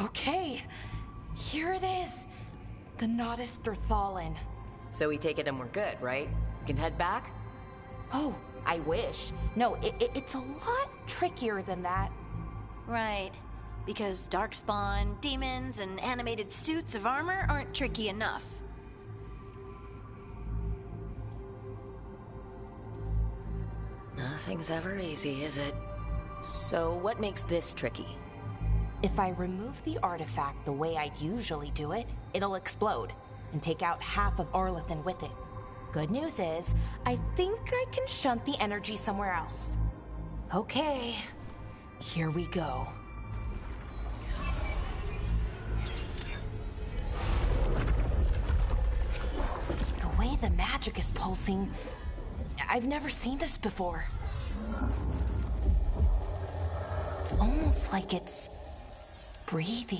Okay, here it is. The Nodus Derthalin. So we take it and we're good, right? We can head back? Oh, I wish. No, it's a lot trickier than that. Right. Because darkspawn, demons, and animated suits of armor aren't tricky enough. Nothing's ever easy, is it? So what makes this tricky? If I remove the artifact the way I'd usually do it, it'll explode and take out half of Arlethan with it. Good news is, I think I can shunt the energy somewhere else. Okay, here we go. The way the magic is pulsing, I've never seen this before. It's almost like it's breathing.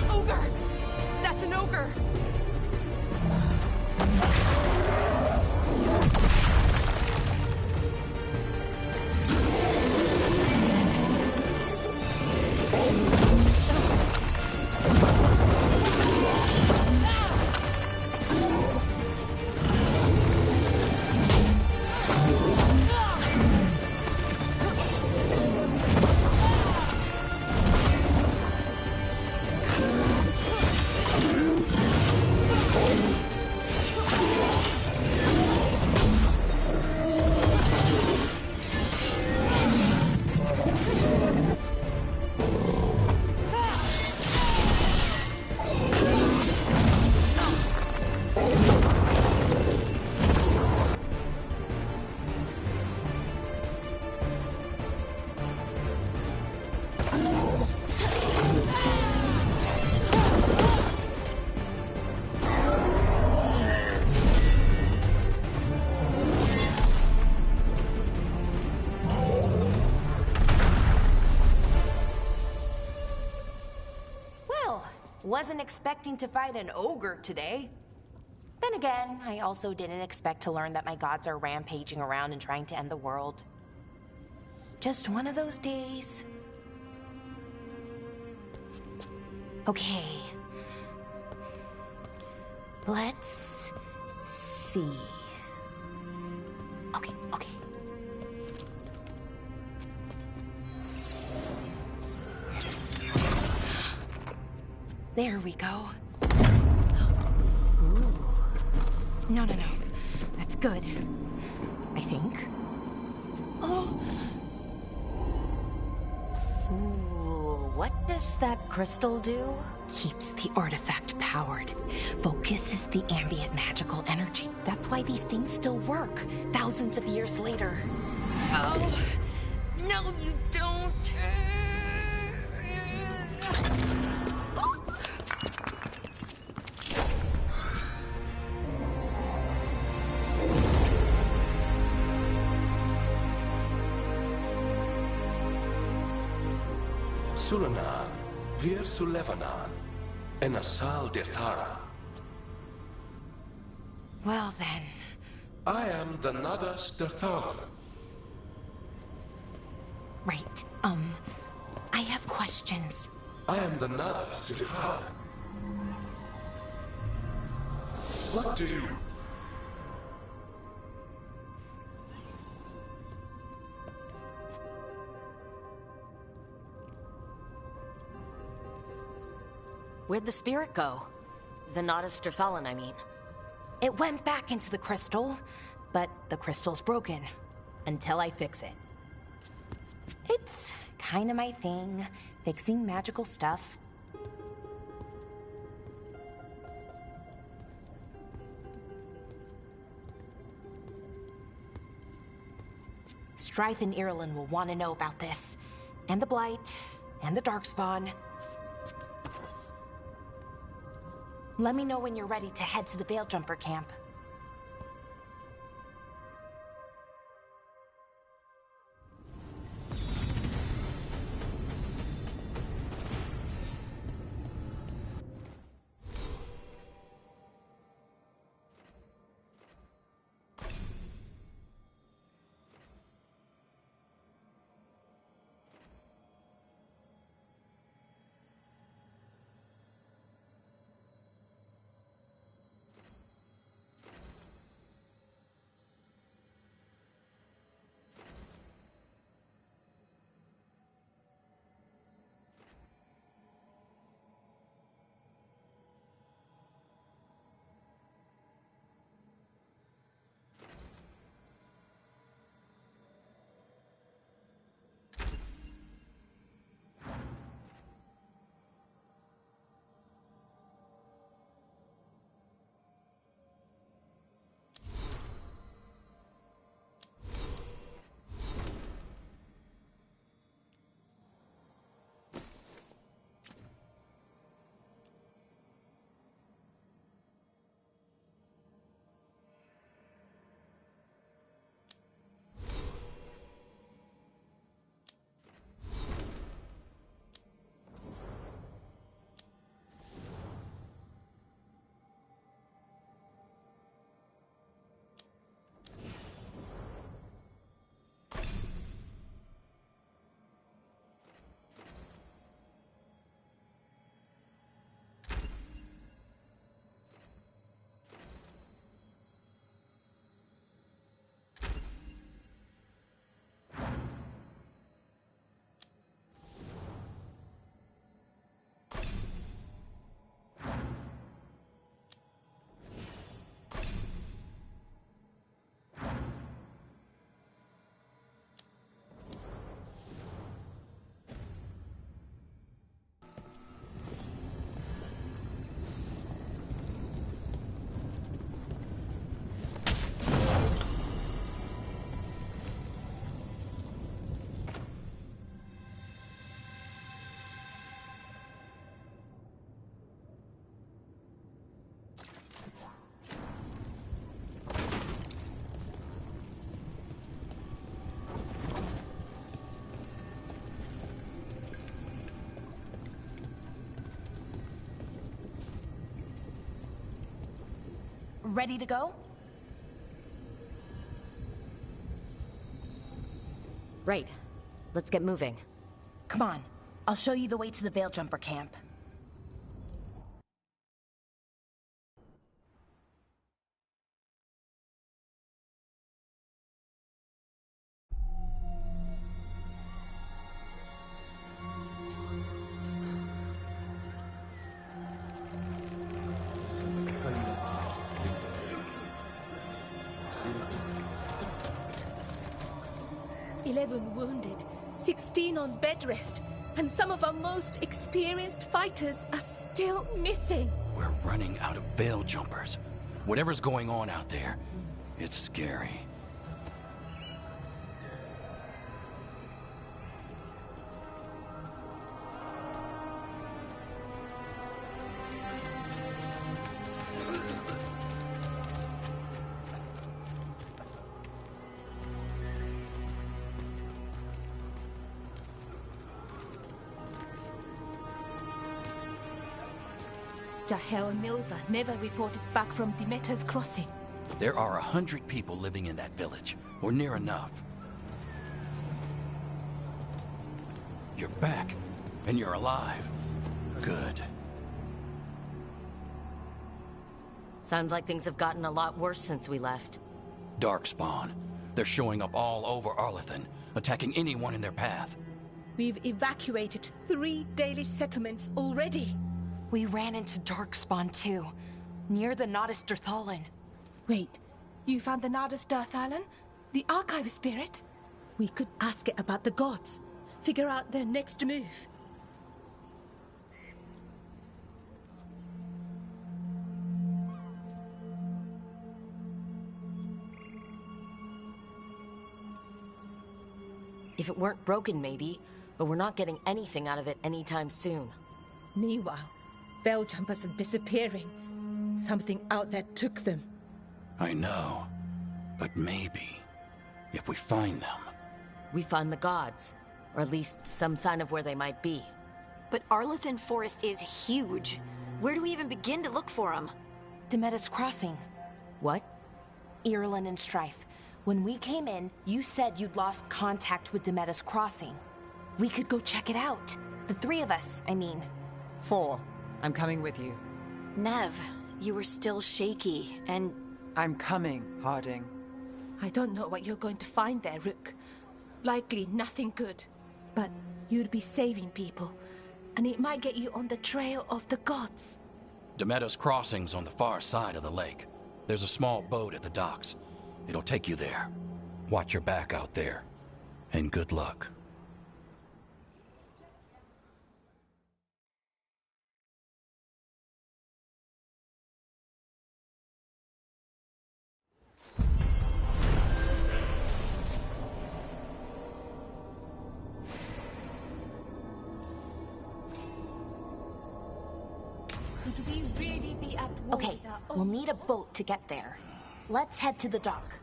Ogre! That's an ogre! Wasn't expecting to fight an ogre today. Then again, I also didn't expect to learn that my gods are rampaging around and trying to end the world. Just one of those days. Okay. Let's see. Okay. There we go. Ooh. No. That's good. I think. Oh. Ooh, what does that crystal do? Keeps the artifact powered. Focuses the ambient magical energy. That's why these things still work, thousands of years later. Oh. No, you don't. Sulanan, Vir Sulevanan, and Asal Dethara. Well then. I am the Nadas Derthalan. Right, I have questions. I am the Nadas Derthalan. What do you... Where'd the spirit go? The Nodus Derthalin, I mean. It went back into the crystal, but the crystal's broken. Until I fix it. It's kinda my thing, fixing magical stuff. Strife and Irulan will want to know about this. And the Blight, and the Darkspawn. Let me know when you're ready to head to the Veil-Jumper camp. Ready to go? Right. Let's get moving. Come on. I'll show you the way to the Veil Jumper camp. "11 wounded, 16 on bed rest, and some of our most experienced fighters are still missing." We're running out of Veil Jumpers. Whatever's going on out there, it's scary. Jahel and Milva never reported back from Demeter's crossing. There are 100 people living in that village, or near enough. You're back, and you're alive. Good. Sounds like things have gotten a lot worse since we left. Darkspawn. They're showing up all over Arlithan, attacking anyone in their path. We've evacuated 3 daily settlements already. We ran into Darkspawn too, near the Nodus Derthalin. Wait, you found the Nodus Derthalin? The archive spirit? We could ask it about the gods. Figure out their next move. If it weren't broken, maybe, but we're not getting anything out of it anytime soon. Meanwhile, Veil Jumpers are disappearing. Something out there took them. I know, but maybe, if we find them... We find the gods, or at least some sign of where they might be. But Arlithan Forest is huge. Where do we even begin to look for them? Demeter's Crossing. What? Irulan and Strife. When we came in, you said you'd lost contact with Demeter's Crossing. We could go check it out. The 3 of us, I mean. 4. I'm coming with you. Nev, you were still shaky, and... I'm coming, Harding. I don't know what you're going to find there, Rook. Likely nothing good. But you'd be saving people, and it might get you on the trail of the gods. Demeter's Crossing's on the far side of the lake. There's a small boat at the docks. It'll take you there. Watch your back out there. And good luck. Could we really be at war Okay, with our we'll own need a boat to get there. Let's head to the dock.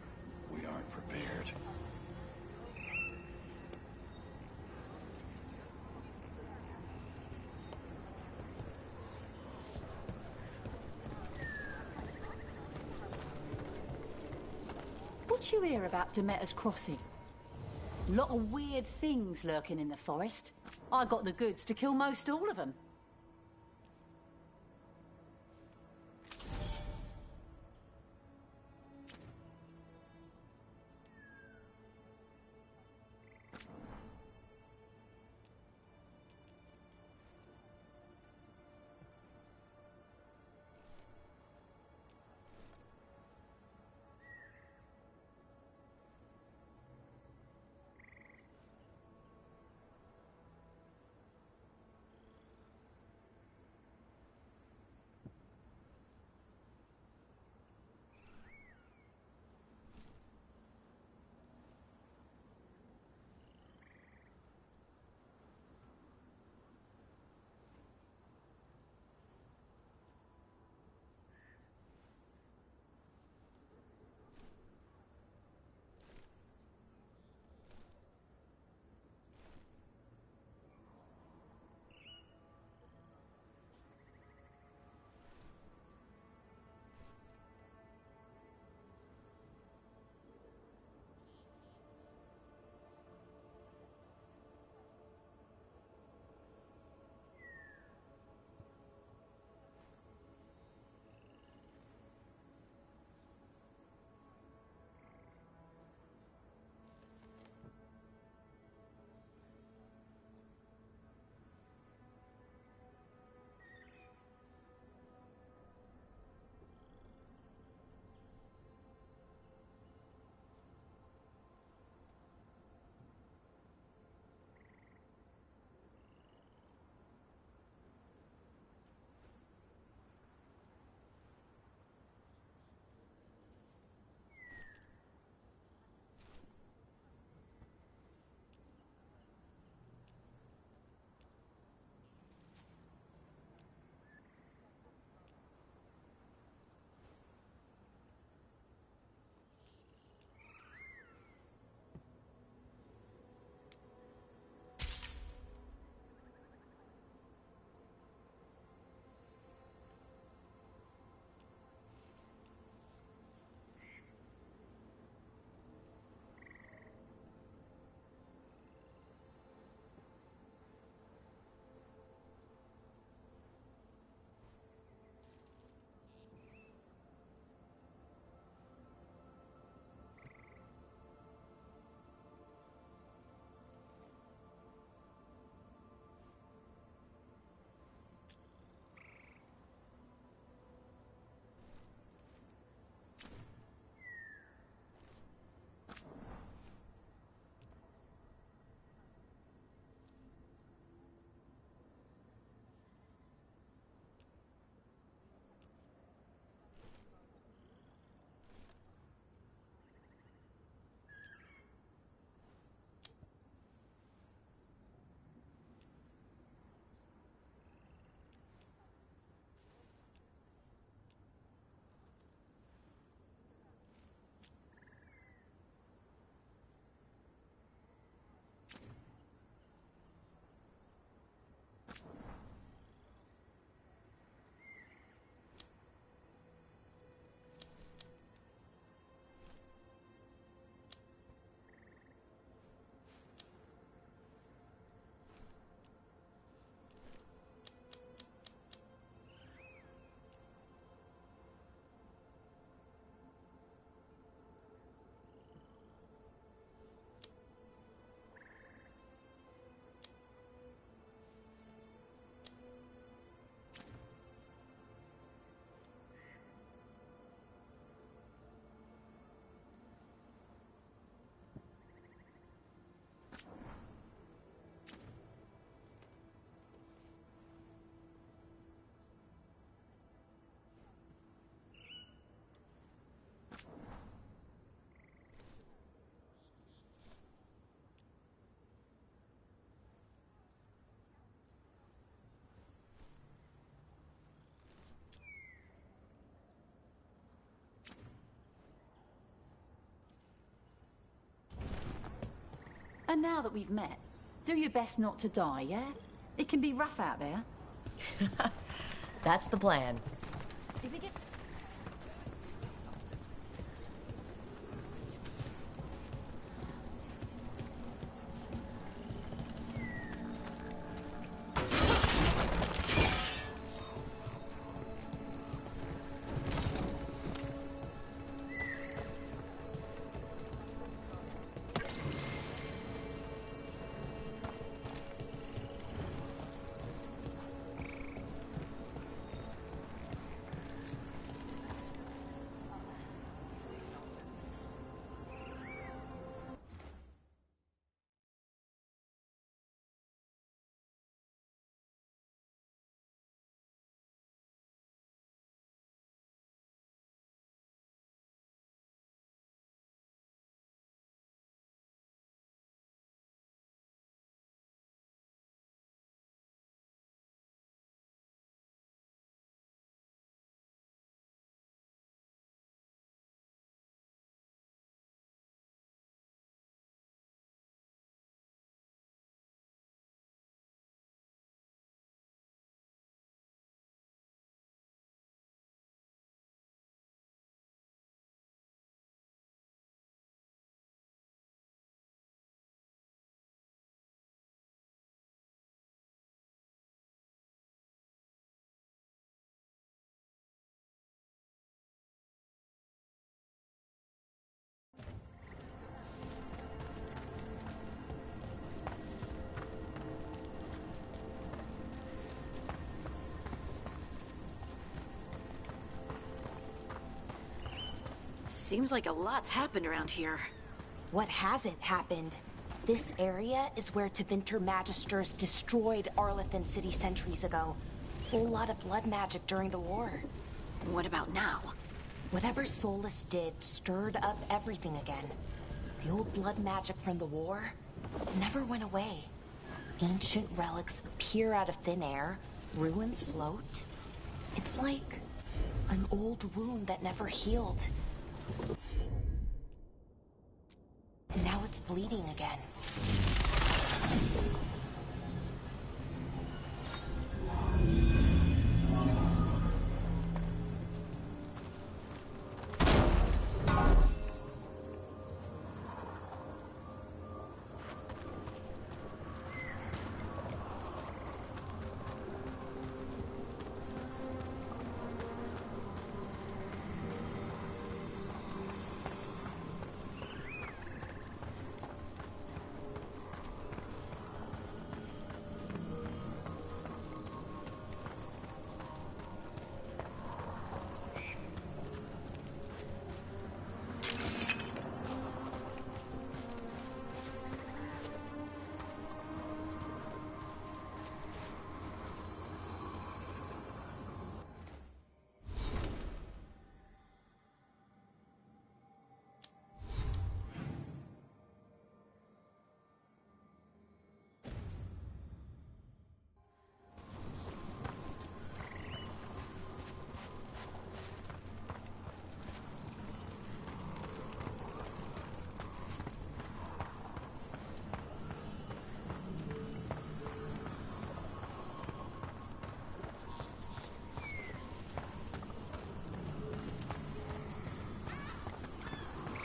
We aren't prepared. What you hear about Demeter's Crossing? Lot of weird things lurking in the forest. I got the goods to kill most all of them. And now that we've met, do your best not to die, yeah? It can be rough out there. That's the plan. If we get... Seems like a lot's happened around here. What hasn't happened? This area is where Tevinter Magisters destroyed Arlathan City centuries ago. Whole lot of blood magic during the war. What about now? Whatever Solus did stirred up everything again. The old blood magic from the war never went away. Ancient relics appear out of thin air, ruins float. It's like an old wound that never healed. And now it's bleeding again.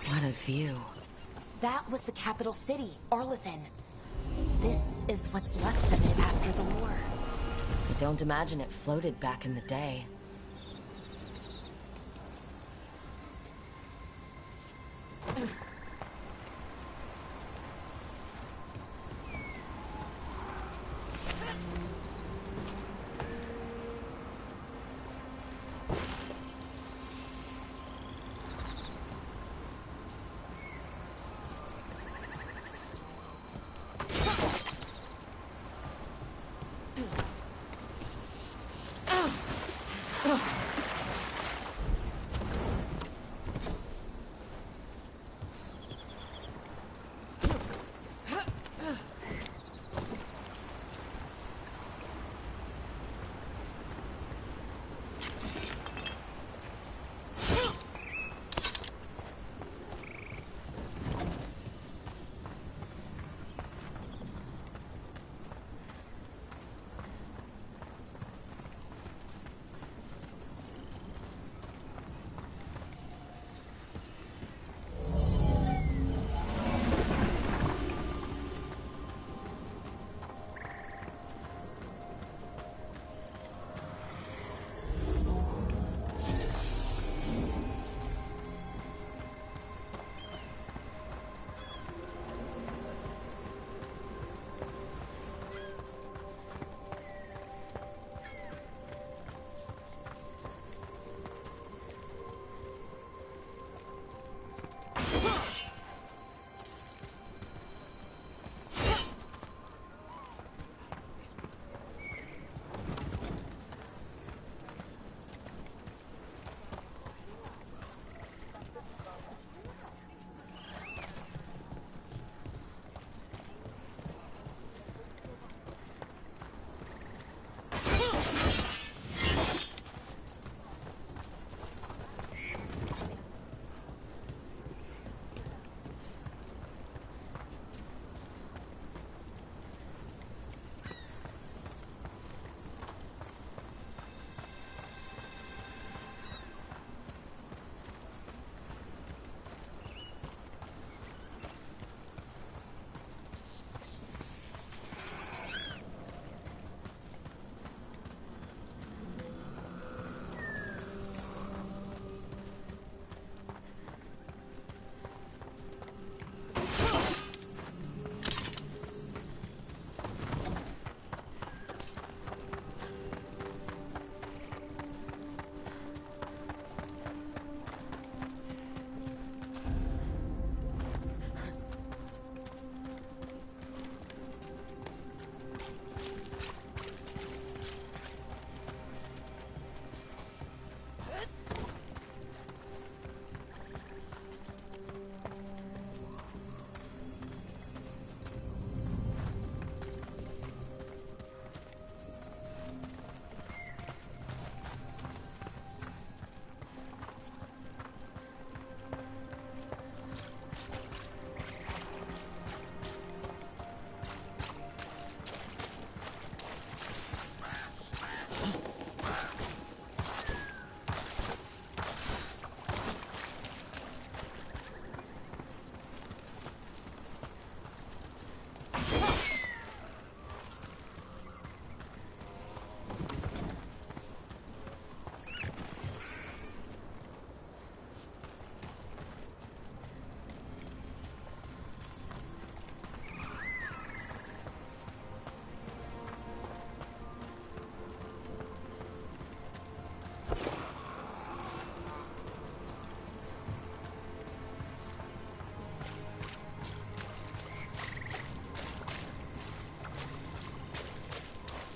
What a view. That was the capital city, Arlathan. This is what's left of it after the war. I don't imagine it floated back in the day.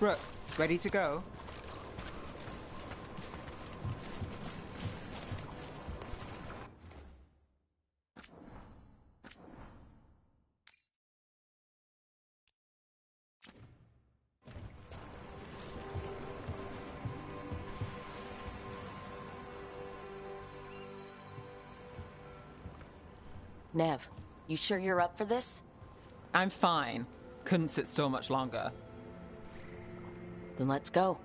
Rook, ready to go? Nev, you sure you're up for this? I'm fine. Couldn't sit still much longer. Then let's go.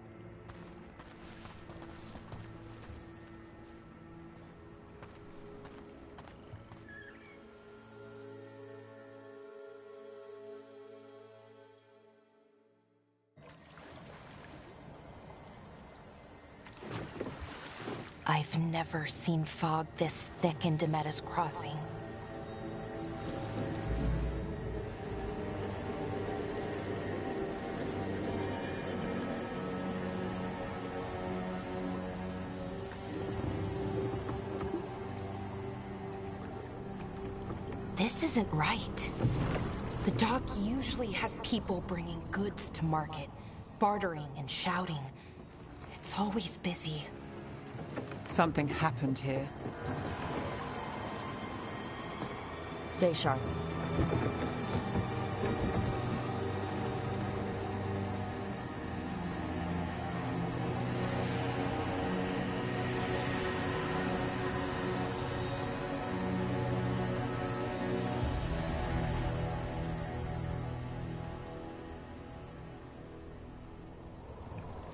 I've never seen fog this thick in Demetta's Crossing. This isn't right. The dock usually has people bringing goods to market, bartering and shouting. It's always busy. Something happened here. Stay sharp.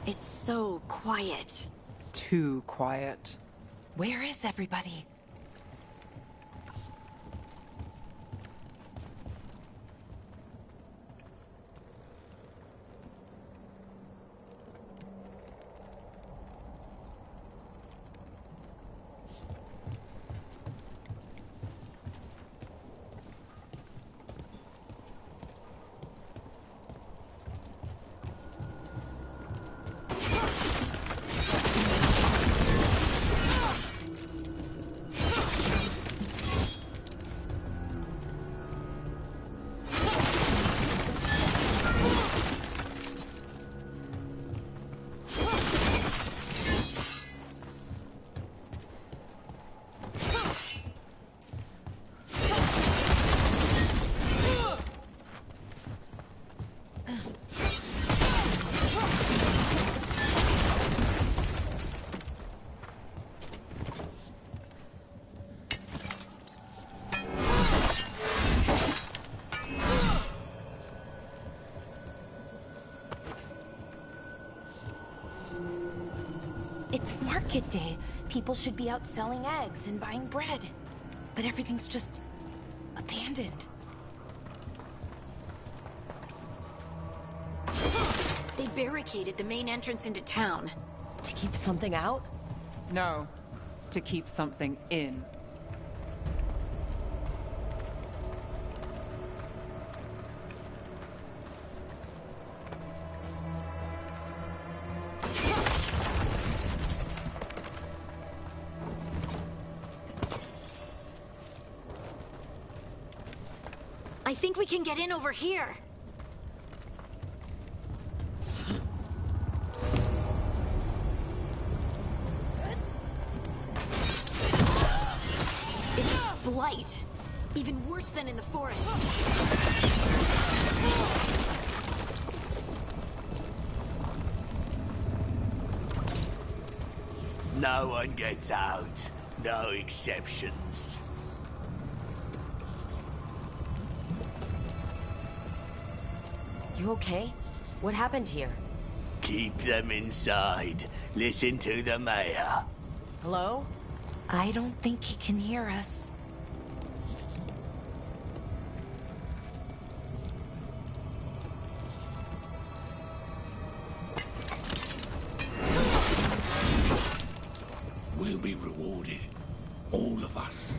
It's so quiet. Too quiet. Where is everybody? It's market day. People should be out selling eggs and buying bread. But everything's just abandoned. They barricaded the main entrance into town. To keep something out? No, to keep something in. I think we can get in over here. It's blight. Even worse than in the forest. No one gets out. No exceptions. You okay? What happened here? Keep them inside. Listen to the mayor. Hello? I don't think he can hear us. We'll be rewarded. All of us.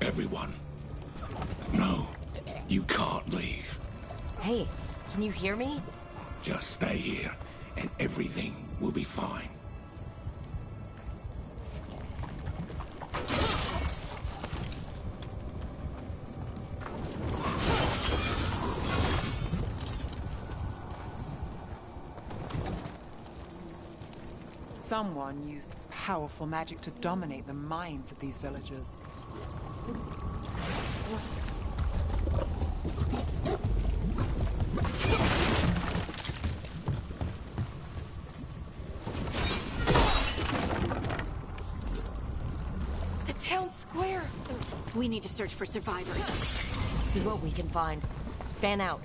Everyone. No, you can't leave. Hey, can you hear me? Just stay here, and everything will be fine. Someone used powerful magic to dominate the minds of these villagers. The town square! We need to search for survivors. See what we can find. Fan out.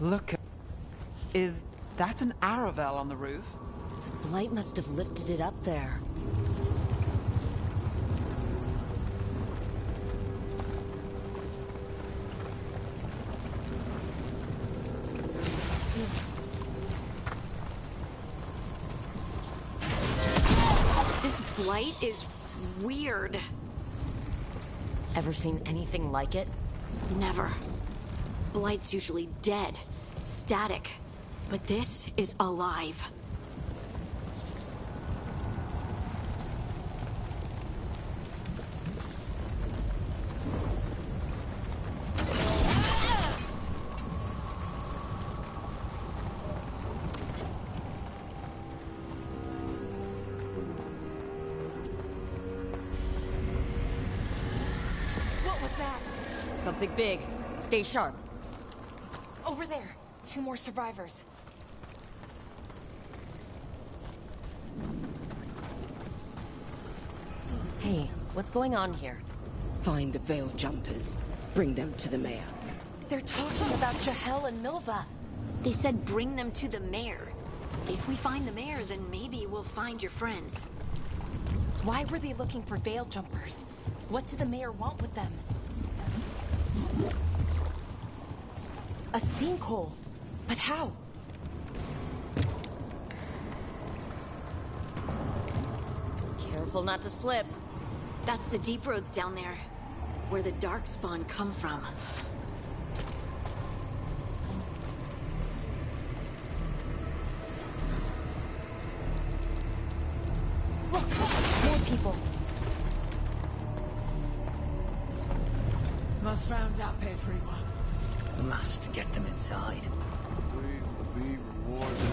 Look, is that an Aravel on the roof? Blight must have lifted it up there. This blight is weird. Ever seen anything like it? Never. Blight's usually dead, static, but this is alive. What was that? Something big. Stay sharp. Over there. 2 more survivors. Hey, what's going on here? Find the veil jumpers. Bring them to the mayor. They're talking about Jahel and Milva. They said bring them to the mayor. If we find the mayor, then maybe we'll find your friends. Why were they looking for veil jumpers? What did the mayor want with them? A sinkhole. But how? Careful not to slip. That's the deep roads down there, where the Darkspawn come from. Look! More people. Must round up everyone. Must get them inside. We will be rewarded.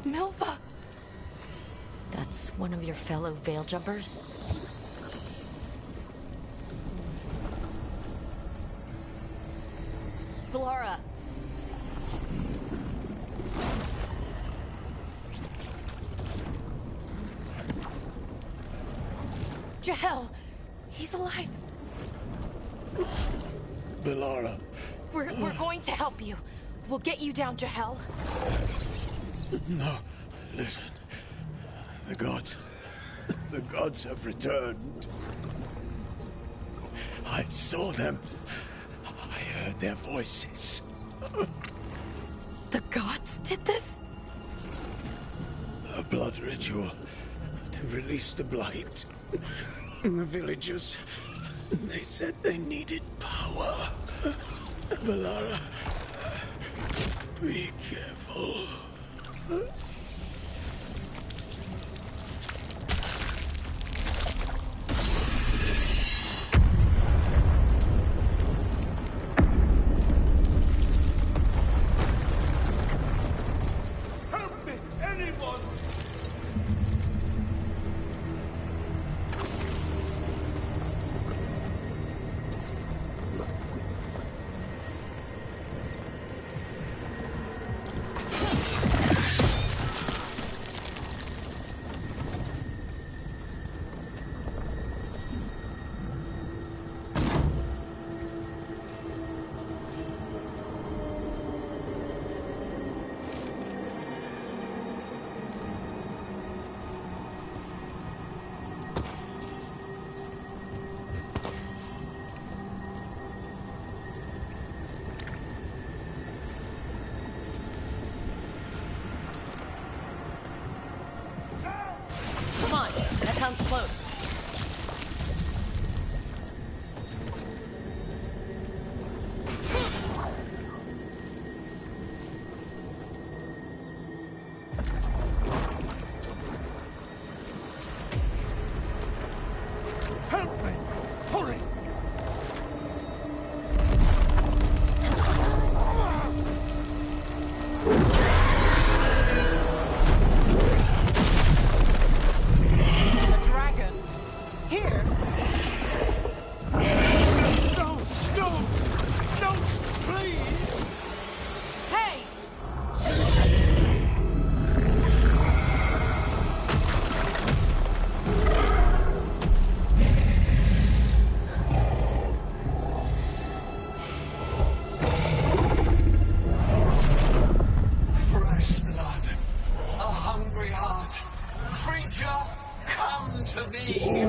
Milva! That's one of your fellow veil jumpers? Laura! Jahel! He's alive! Velara. We're going to help you. We'll get you down, Jahel. No, listen. The gods have returned. I saw them. I heard their voices. The gods did this? A blood ritual to release the blight. The villagers, they said they needed power. Velara, be careful. Help me, anyone! close. Help me! Hurry! A dragon? Here? No! No! No! Please! Hey! Fresh blood, a hungry heart. Creature, come to me.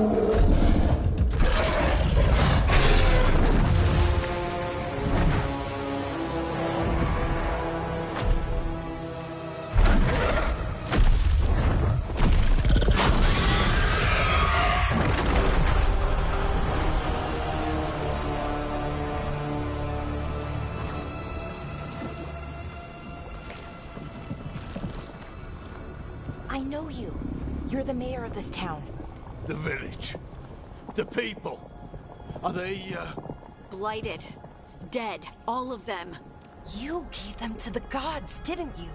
I know you. You're the mayor of this town. The village. The people. Are they, Blighted. Dead. All of them. You gave them to the gods, didn't you?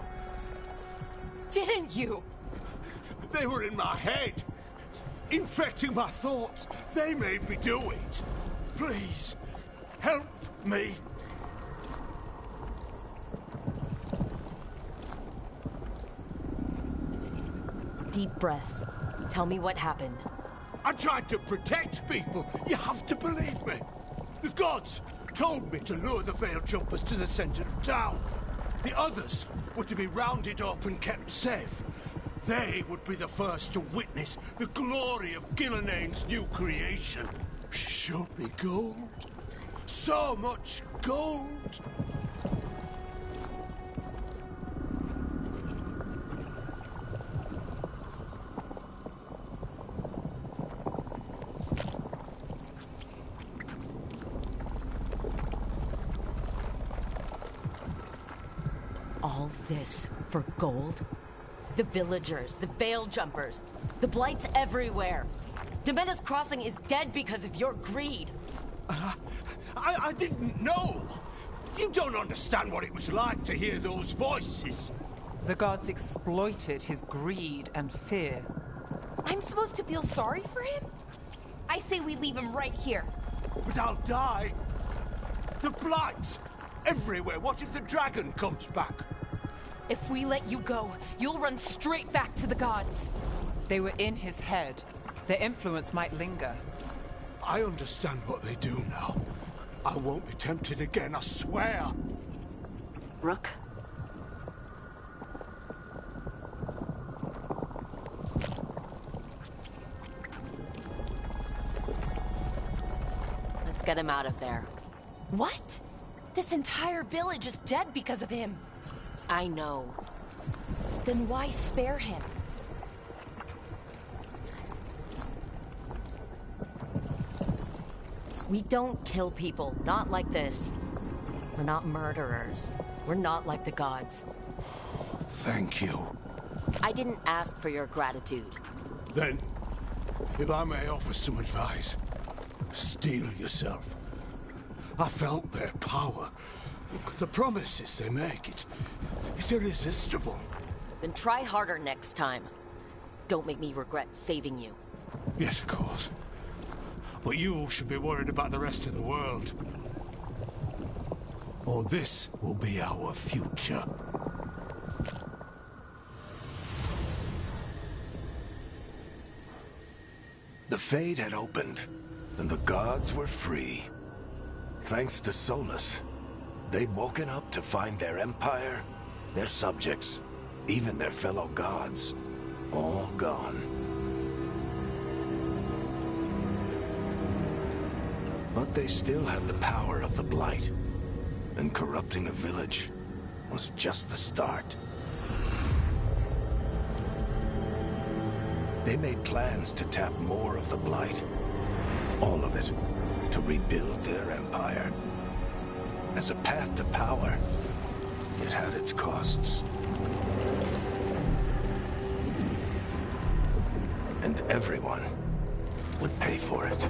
Didn't you? They were in my head. Infecting my thoughts. They made me do it. Please, help me. Deep breaths. Tell me what happened. I tried to protect people. You have to believe me. The gods told me to lure the Veil Jumpers to the center of town. The others were to be rounded up and kept safe. They would be the first to witness the glory of Gillenane's new creation. She showed me gold. So much gold. All this for gold? The villagers, the Veil Jumpers, the blights everywhere. Demena's Crossing is dead because of your greed. I didn't know. You don't understand what it was like to hear those voices. The gods exploited his greed and fear. I'm supposed to feel sorry for him? I say we leave him right here. But I'll die. The blights everywhere. What if the dragon comes back? If we let you go, you'll run straight back to the gods. They were in his head. Their influence might linger. I understand what they do now. I won't be tempted again, I swear. Rook? Let's get him out of there. What? This entire village is dead because of him. I know. Then why spare him? We don't kill people, not like this. We're not murderers. We're not like the gods. Thank you. I didn't ask for your gratitude. Then, if I may offer some advice, steel yourself. I felt their power. The promises they make, it's irresistible. Then try harder next time. Don't make me regret saving you. Yes, of course. But you should be worried about the rest of the world. Or this will be our future. The Fade had opened, and the gods were free. Thanks to Solus, they'd woken up to find their empire, their subjects, even their fellow gods, all gone. But they still had the power of the Blight, and corrupting a village was just the start. They made plans to tap more of the Blight. All of it. To rebuild their empire. As a path to power, it had its costs. And everyone would pay for it.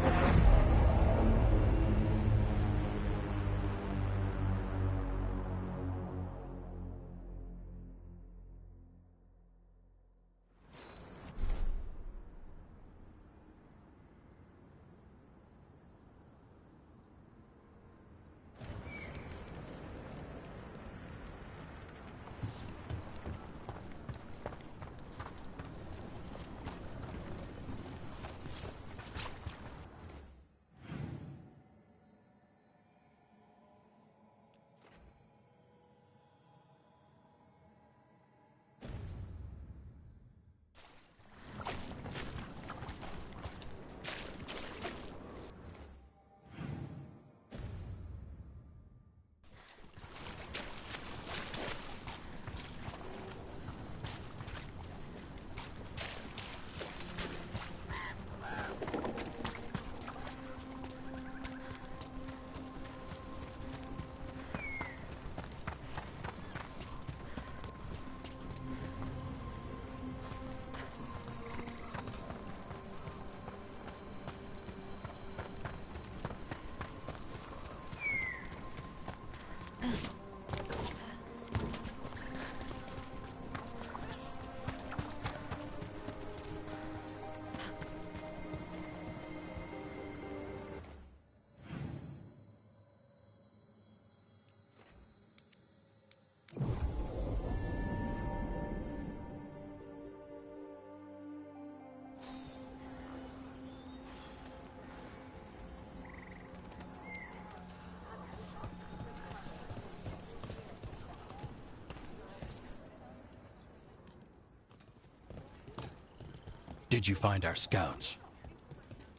Did you find our scouts?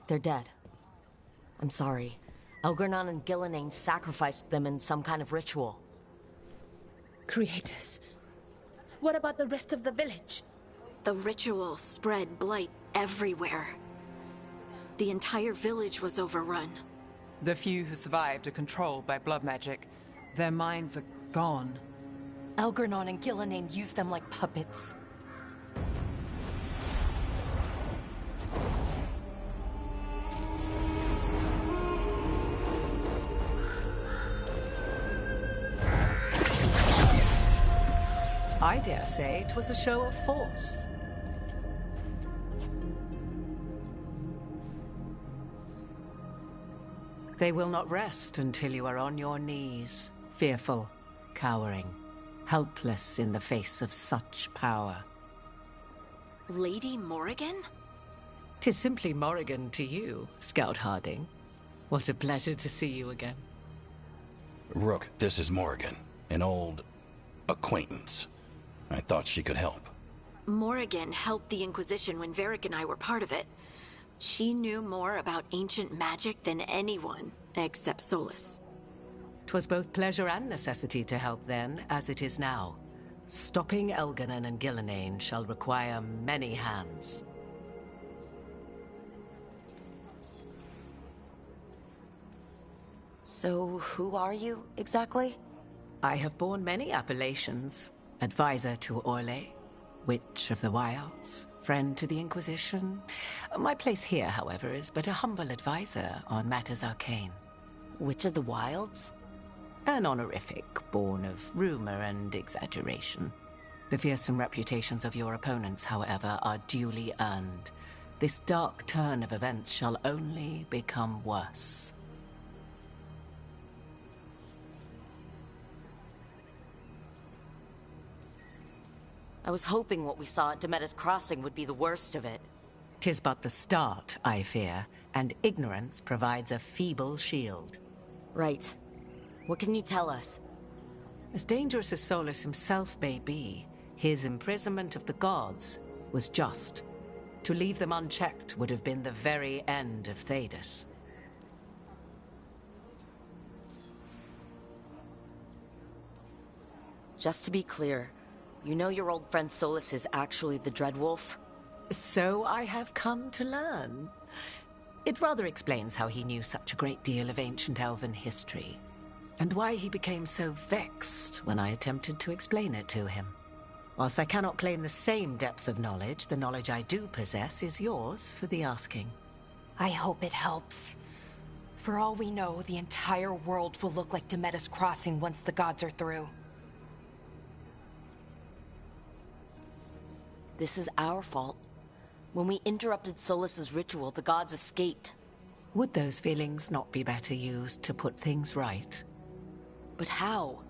They're dead. I'm sorry. Elgernon and Gillenane sacrificed them in some kind of ritual. Creators. What about the rest of the village? The ritual spread blight everywhere. The entire village was overrun. The few who survived are controlled by blood magic. Their minds are gone. Elgernon and Gillenane used them like puppets. I dare say it was a show of force. They will not rest until you are on your knees, fearful, cowering, helpless in the face of such power. Lady Morrigan? 'Tis simply Morrigan to you, Scout Harding. What a pleasure to see you again. Rook, this is Morrigan, an old acquaintance. I thought she could help. Morrigan helped the Inquisition when Varric and I were part of it. She knew more about ancient magic than anyone, except Solus. 'Twas both pleasure and necessity to help then, as it is now. Stopping Elgernon and Gillenane shall require many hands. So, who are you, exactly? I have borne many appellations. Advisor to Orlais, Witch of the Wilds, friend to the Inquisition. My place here, however, is but a humble advisor on matters arcane. Witch of the Wilds? An honorific born of rumor and exaggeration. The fearsome reputations of your opponents, however, are duly earned. This dark turn of events shall only become worse. I was hoping what we saw at Demeter's Crossing would be the worst of it. 'Tis but the start, I fear, and ignorance provides a feeble shield. Right. What can you tell us? As dangerous as Solus himself may be, his imprisonment of the gods was just. To leave them unchecked would have been the very end of Thedas. Just to be clear, you know your old friend Solus is actually the Dreadwolf? So I have come to learn. It rather explains how he knew such a great deal of ancient elven history, and why he became so vexed when I attempted to explain it to him. Whilst I cannot claim the same depth of knowledge, the knowledge I do possess is yours for the asking. I hope it helps. For all we know, the entire world will look like Demeter's Crossing once the gods are through. This is our fault. When we interrupted Solus's ritual, the gods escaped. Would those feelings not be better used to put things right? But how?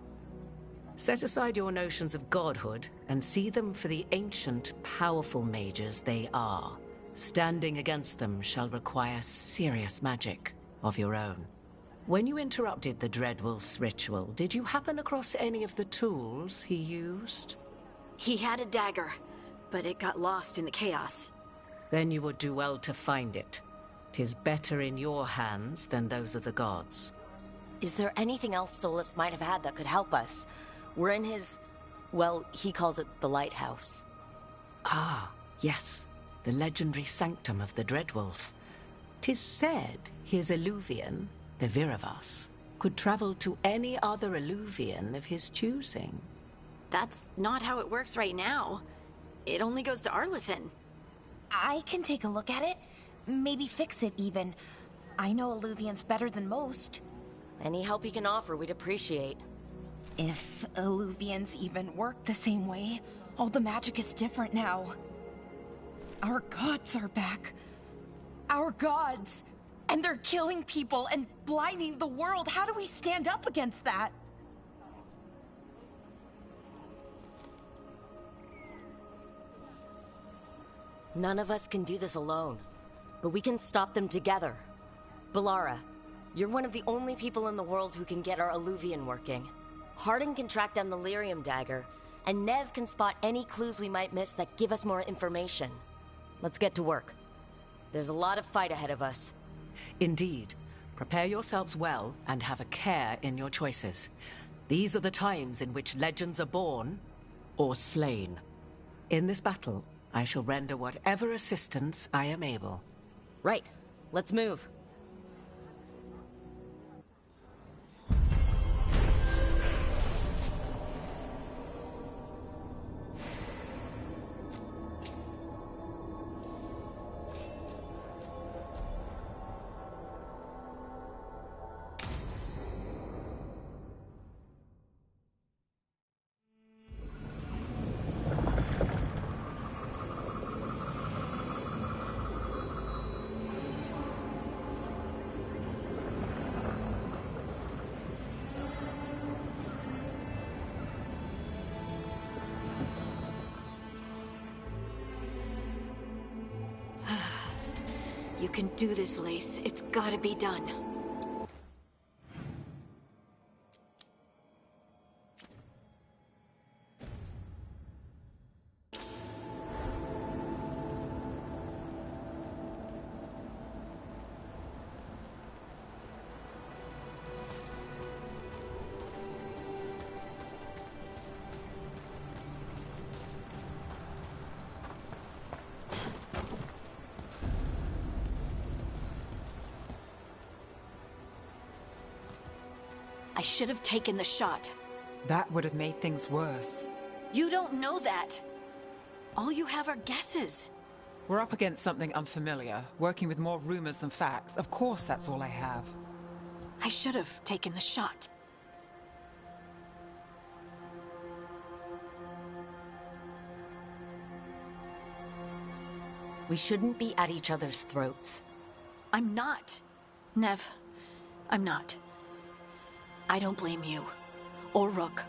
Set aside your notions of godhood and see them for the ancient, powerful mages they are. Standing against them shall require serious magic of your own. When you interrupted the Dreadwolf's ritual, did you happen across any of the tools he used? He had a dagger, but it got lost in the chaos. Then you would do well to find it. 'Tis better in your hands than those of the gods. Is there anything else Solus might have had that could help us? We're in his... well, he calls it the lighthouse. Ah, yes. The legendary sanctum of the Dreadwolf. 'Tis said his Illuvian, the Viravas, could travel to any other Illuvian of his choosing. That's not how it works right now. It only goes to Arlethan. I can take a look at it. Maybe fix it, even. I know Illuvians better than most. Any help you can offer, we'd appreciate. If Illuvians even work the same way, all the magic is different now. Our gods are back. Our gods! And they're killing people and blinding the world. How do we stand up against that? None of us can do this alone, but we can stop them together. Balara, you're one of the only people in the world who can get our Illuvian working. Harding can track down the Lyrium dagger, and Nev can spot any clues we might miss that give us more information. Let's get to work. There's a lot of fight ahead of us. Indeed. Prepare yourselves well and have a care in your choices. These are the times in which legends are born or slain. In this battle, I shall render whatever assistance I am able. Right. Let's move. You can do this, Lace. It's gotta be done. I should have taken the shot. That would have made things worse. You don't know that. All you have are guesses. We're up against something unfamiliar, working with more rumors than facts. Of course that's all I have. I should have taken the shot. We shouldn't be at each other's throats. I'm not. Nev, I'm not. I don't blame you, or Rook,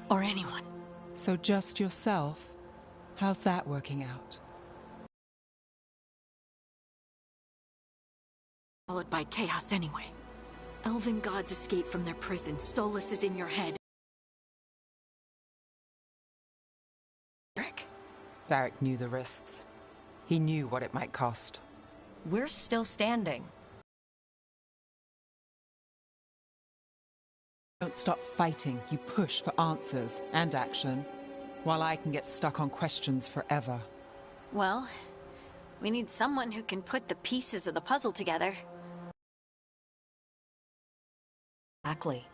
or anyone. So just yourself? How's that working out? Followed by chaos anyway. Elven gods escape from their prison. Solus is in your head. Varric knew the risks. He knew what it might cost. We're still standing. Don't stop fighting. You push for answers and action, while I can get stuck on questions forever. Well, we need someone who can put the pieces of the puzzle together. Exactly.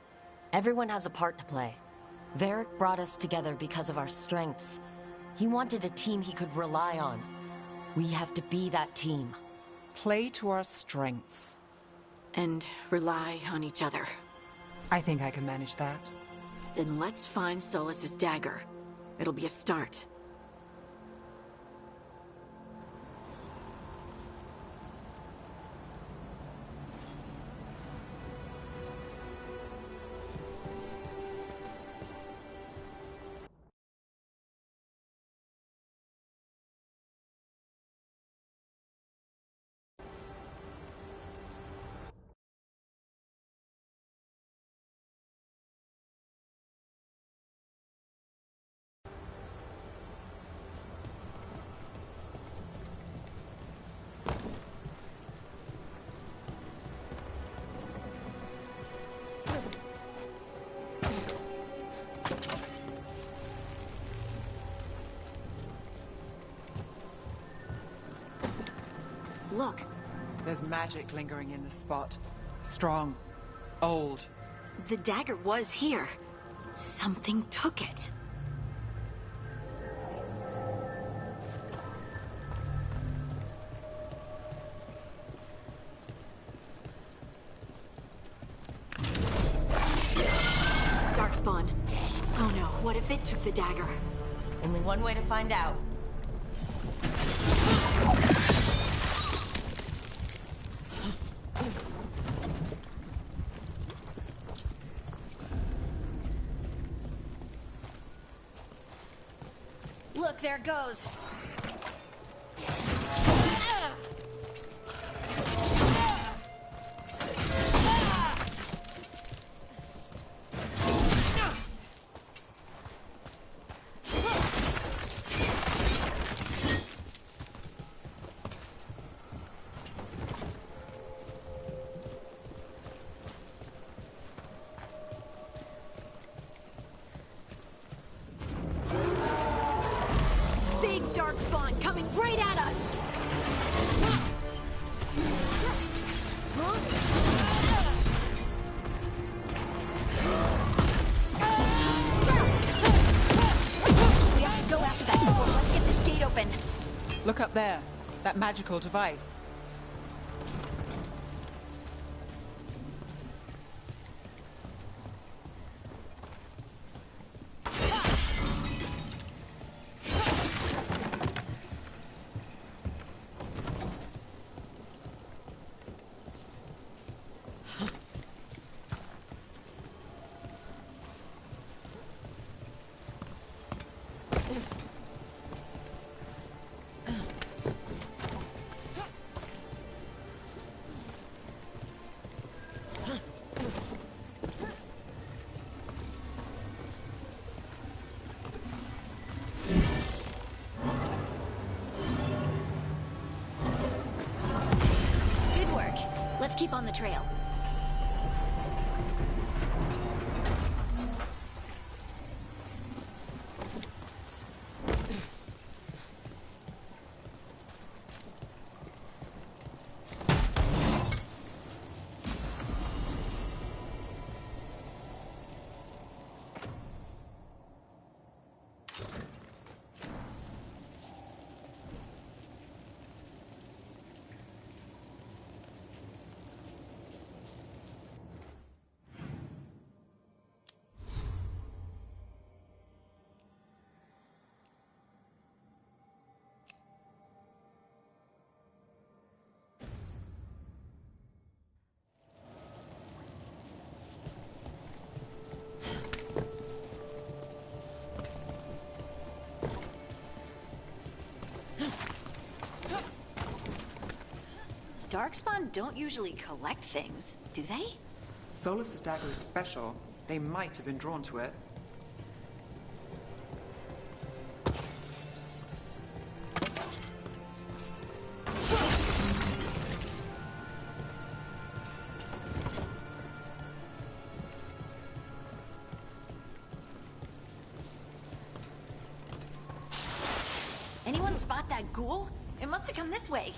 Everyone has a part to play. Varric brought us together because of our strengths. He wanted a team he could rely on. We have to be that team. Play to our strengths. And rely on each other. I think I can manage that. Then let's find Solus's dagger. It'll be a start. Look. There's magic lingering in this spot. Strong. Old. The dagger was here. Something took it. Darkspawn. Oh no, what if it took the dagger? Only one way to find out. Look, there it goes. Darkspawn coming right at us! We have to go after that door. Let's get this gate open. Look up there. That magical device. Let's keep on the trail. Darkspawn don't usually collect things, do they? Solus's dagger is special. They might have been drawn to it. Anyone spot that ghoul? It must have come this way.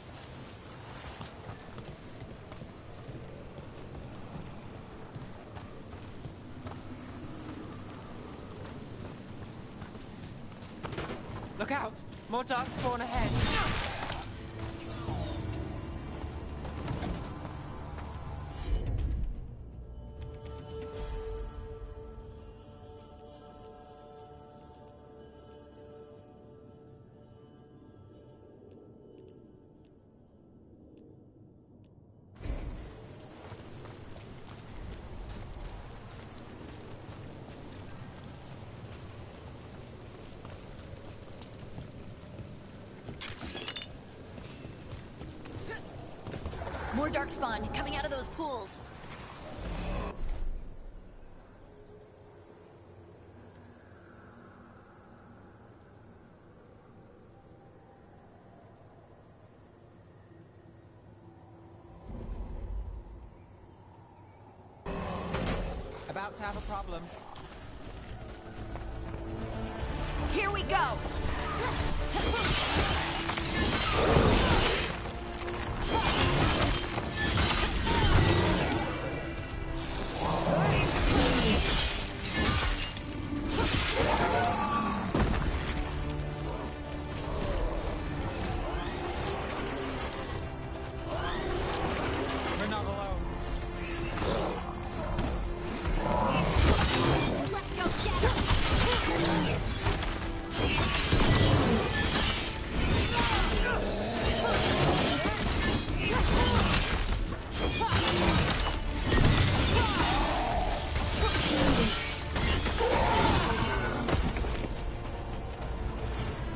Look out! More dark spawn ahead. More darkspawn coming out of those pools. About to have a problem. Here we go! We're not alone. Let's go get him!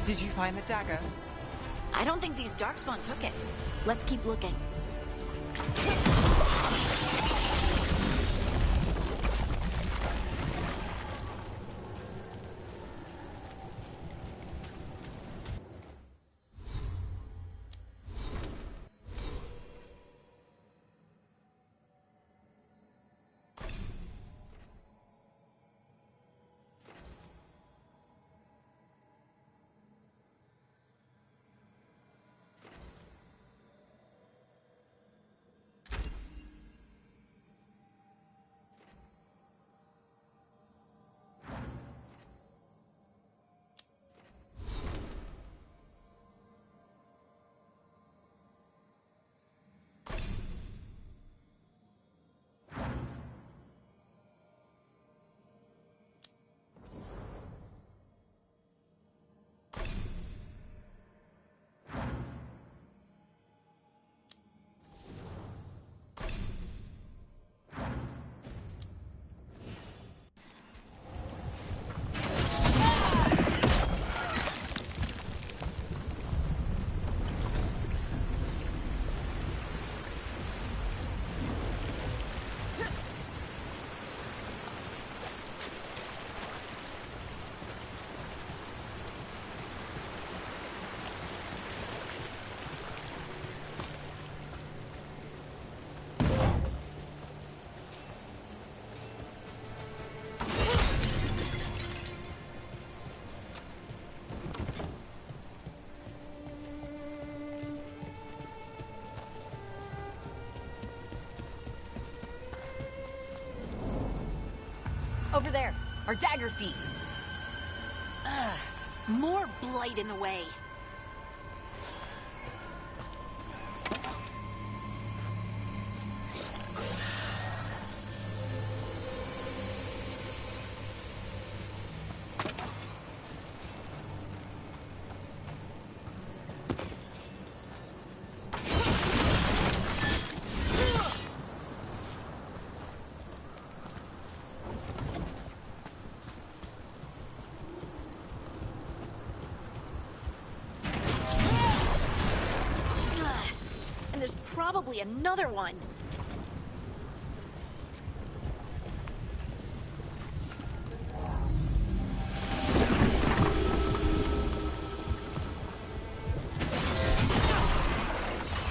Did you find the dagger? I don't think these darkspawn took it. Let's keep looking. Over there, our dagger feet. Ugh, more blight in the way. There's probably another one.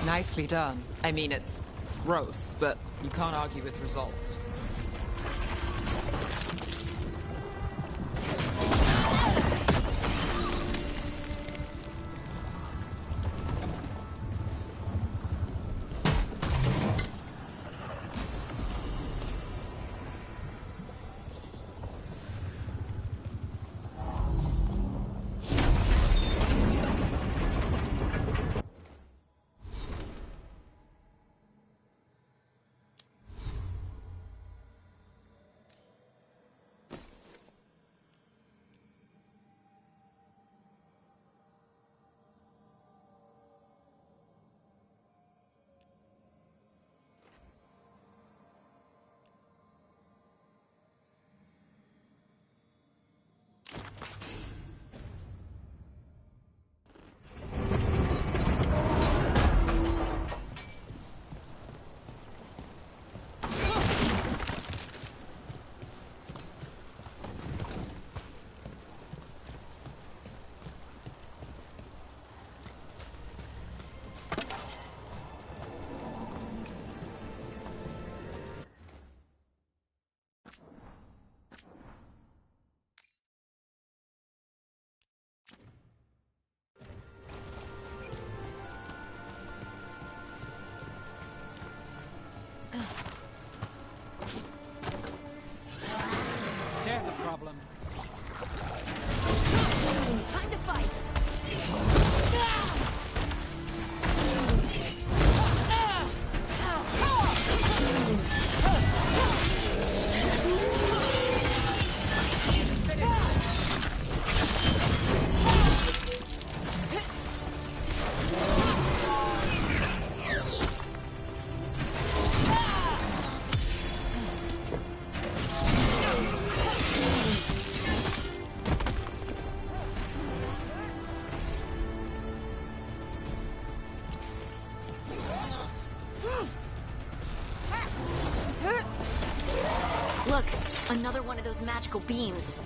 Nicely done. I mean, it's gross, but you can't argue with results. those magical beams.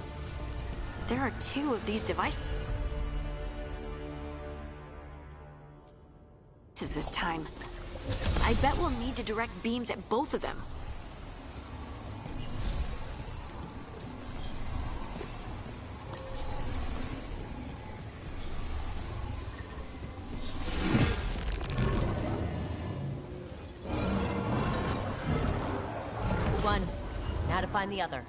There are 2 of these devices this time. I bet we'll need to direct beams at both of them. That's one. Now to find the other.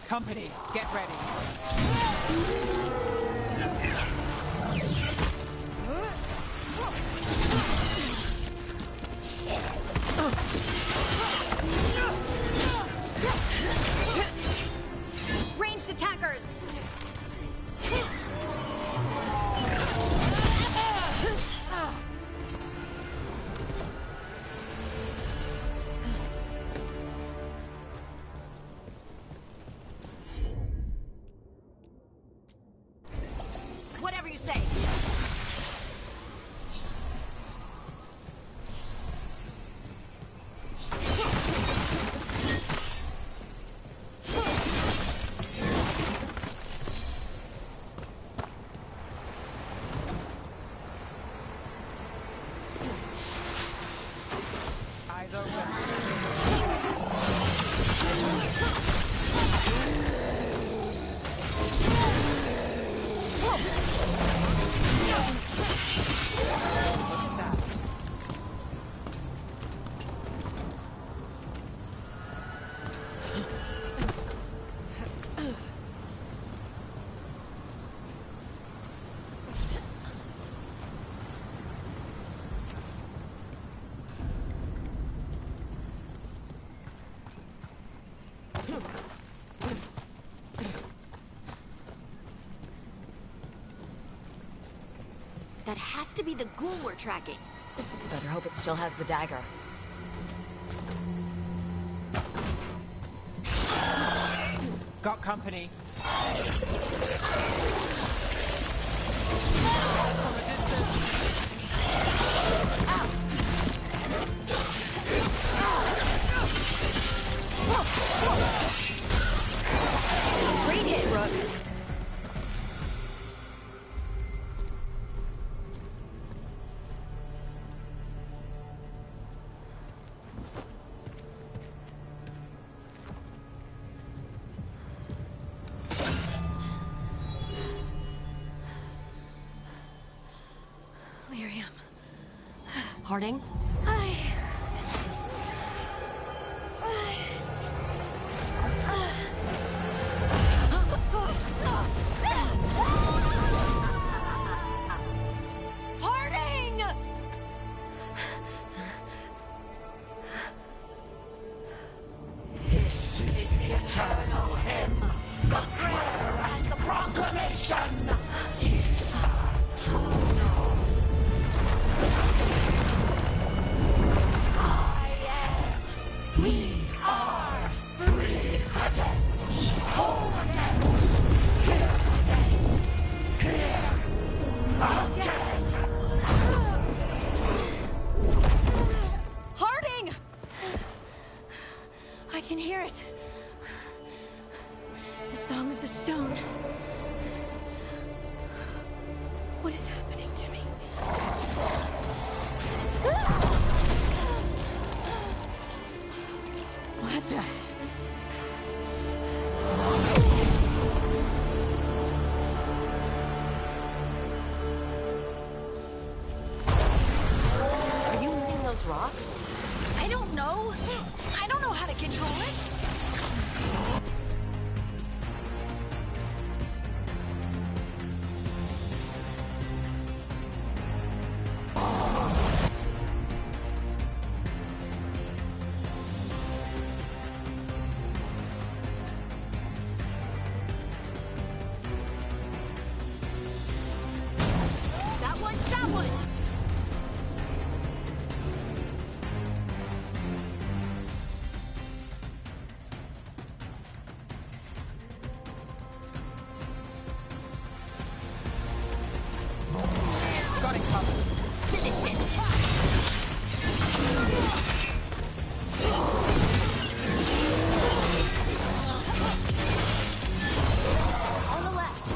Company, get ready. Ranged attackers! Whatever you say. Eyes open. That has to be the ghoul we're tracking. Better hope it still has the dagger. Got company. Great hit, Rook. Lyrium. Harding? Harding! This is the eternal hymn, the prayer and the proclamation. Is to know. Harding! I can hear it. The Song of the Stone. What is happening to me? What the... Are you moving those rocks? I don't know. I don't know how to control it. That one! Got it covered. Finish it! On the left.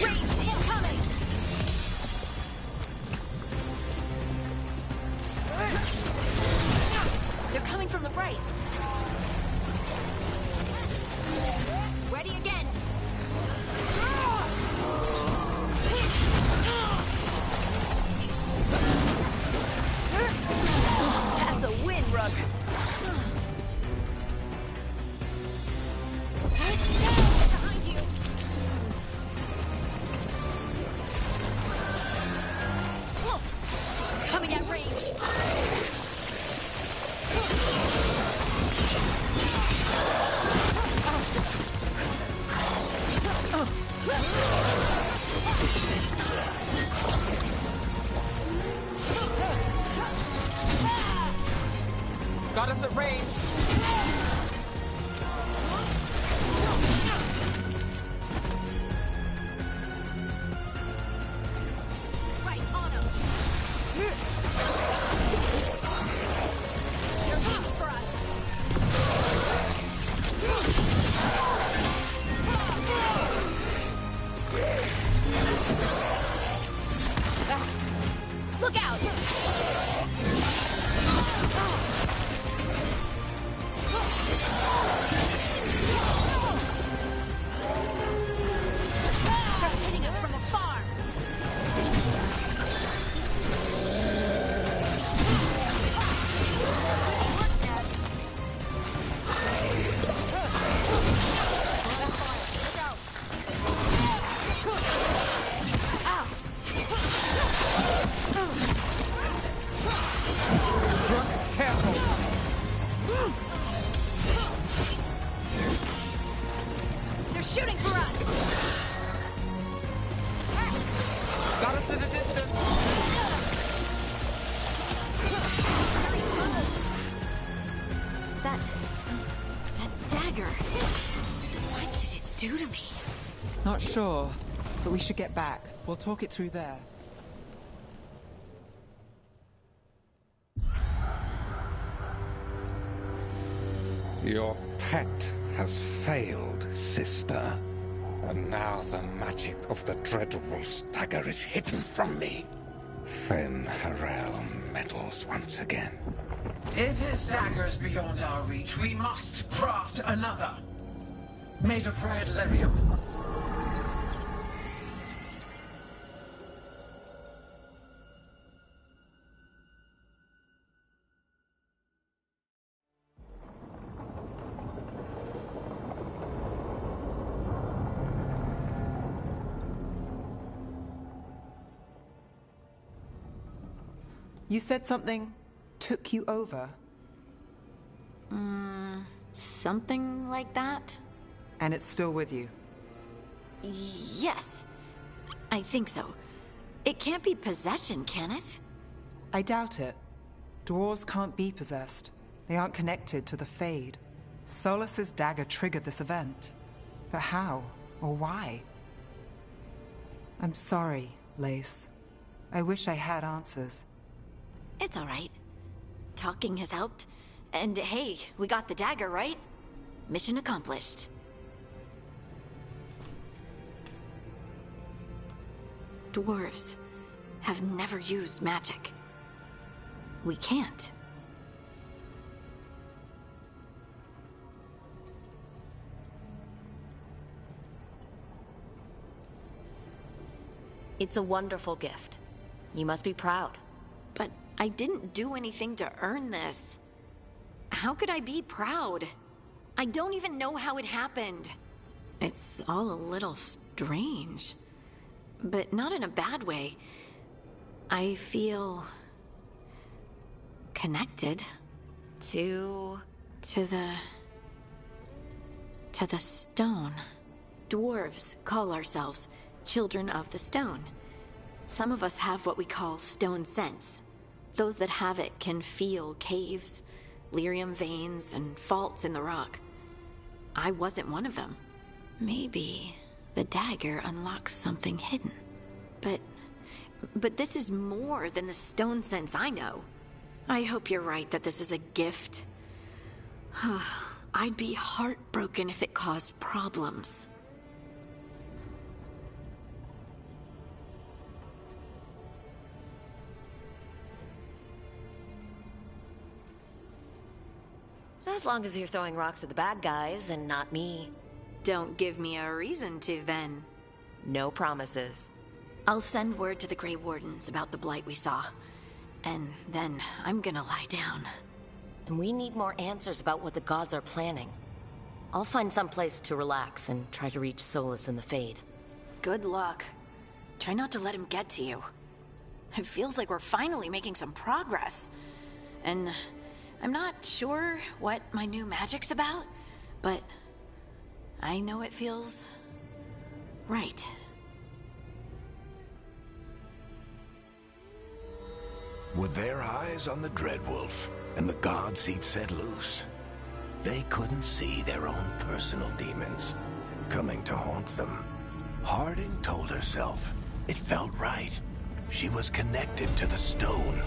Range incoming! They're coming from the right. Ready again. That's a win, Rook. Behind you. Coming at range. Got us at range. Right on him. They're coming for us. Look out! They're hitting us from afar. They're shooting for us. Got us at a distance. That dagger. What did it do to me? Not sure, but we should get back. We'll talk it through there. Your pet has failed, sister. And now the magic of the dreadful stagger is hidden from me. Fen Harel meddles once again. If his dagger's beyond our reach, we must craft another. Made of red lyrium. You said something took you over. Something like that? And it's still with you? Yes. I think so. It can't be possession, can it? I doubt it. Dwarves can't be possessed. They aren't connected to the Fade. Solus's dagger triggered this event. But how? Or why? I'm sorry, Lace. I wish I had answers. It's all right. Talking has helped. And hey, we got the dagger, right? Mission accomplished. Dwarves have never used magic. We can't. It's a wonderful gift. You must be proud. But I didn't do anything to earn this. How could I be proud? I don't even know how it happened. It's all a little strange. But not in a bad way. I feel... connected. To the stone. Dwarves call ourselves Children of the Stone. Some of us have what we call stone sense. Those that have it can feel caves, lyrium veins, and faults in the rock. I wasn't one of them. Maybe the dagger unlocks something hidden. But this is more than the stone sense I know. I hope you're right that this is a gift. I'd be heartbroken if it caused problems. As long as you're throwing rocks at the bad guys and not me. Don't give me a reason to, then. No promises. I'll send word to the Grey Wardens about the blight we saw. And then I'm gonna lie down. And we need more answers about what the gods are planning. I'll find some place to relax and try to reach Solus in the Fade. Good luck. Try not to let him get to you. It feels like we're finally making some progress. And I'm not sure what my new magic's about, but I know it feels right. With their eyes on the Dreadwolf and the gods he'd set loose, they couldn't see their own personal demons coming to haunt them. Harding told herself it felt right. She was connected to the stone,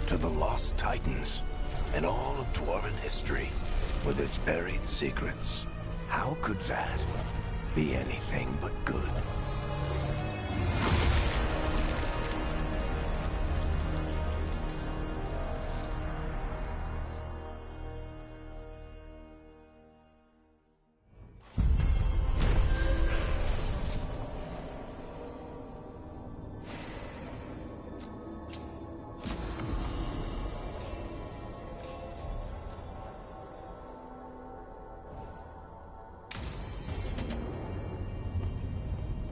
to the lost titans, and all of Dwarven history, with its buried secrets. How could that be anything but good?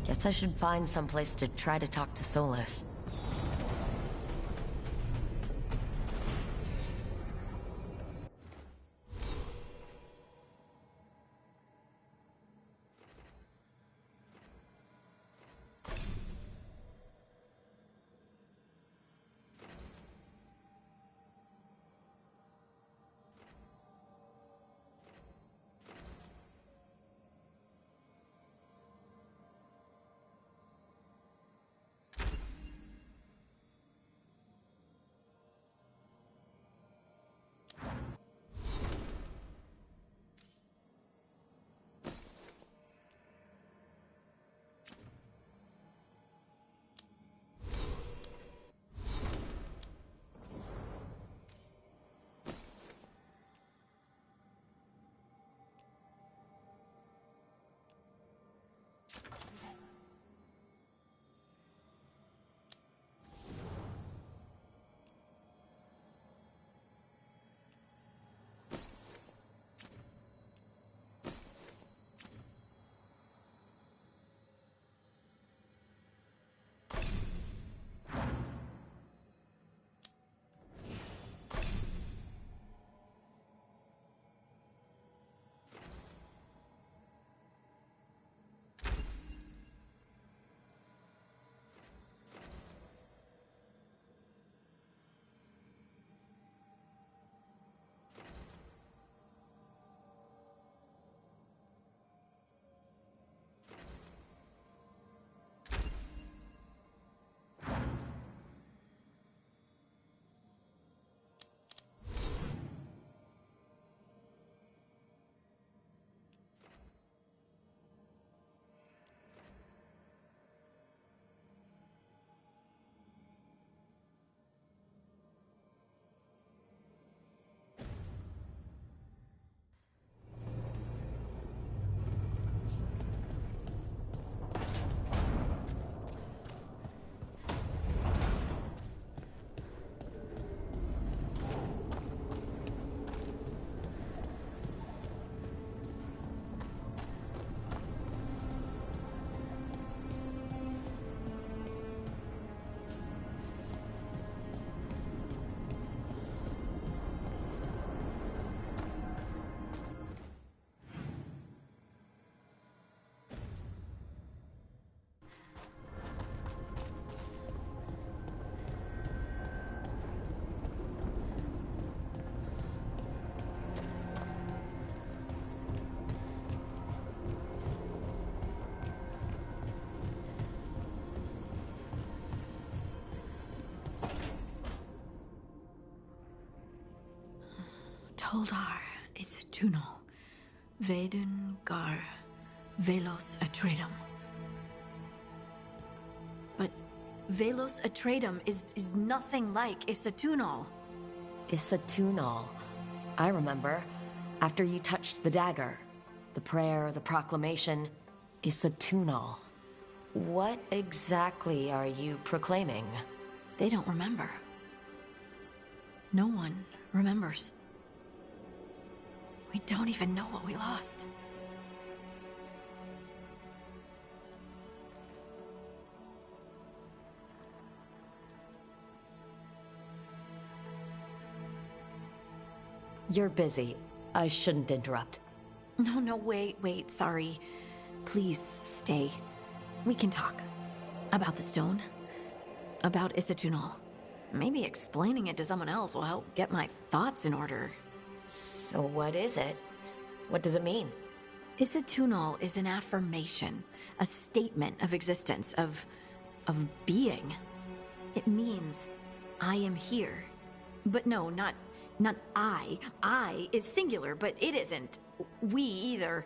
Guess I should find some place to try to talk to Solus. Holdar, it's a Tunal. Vedun gar velos atredum. But velos atredum is nothing like Isatunal. Isatunal. I remember. After you touched the dagger. The prayer, the proclamation. Isatunal. What exactly are you proclaiming? They don't remember. No one remembers. We don't even know what we lost. You're busy. I shouldn't interrupt. No, wait, sorry. Please, stay. We can talk. About the stone. About Isatunal. Maybe explaining it to someone else will help get my thoughts in order. So what is it? What does it mean? Isatunal is an affirmation, a statement of existence, of being. It means, I am here. But no, not I. I is singular, but it isn't. We either.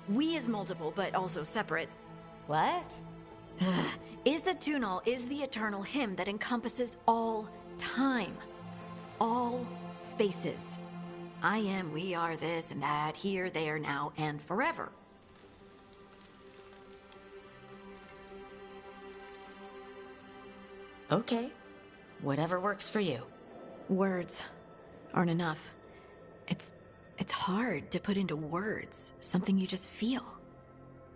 We is multiple, but also separate. What? Isatunal is the eternal hymn that encompasses all time. All spaces. I am, we are, this and that, here, there, now, and forever. Okay. Whatever works for you. Words aren't enough. It's hard to put into words something you just feel.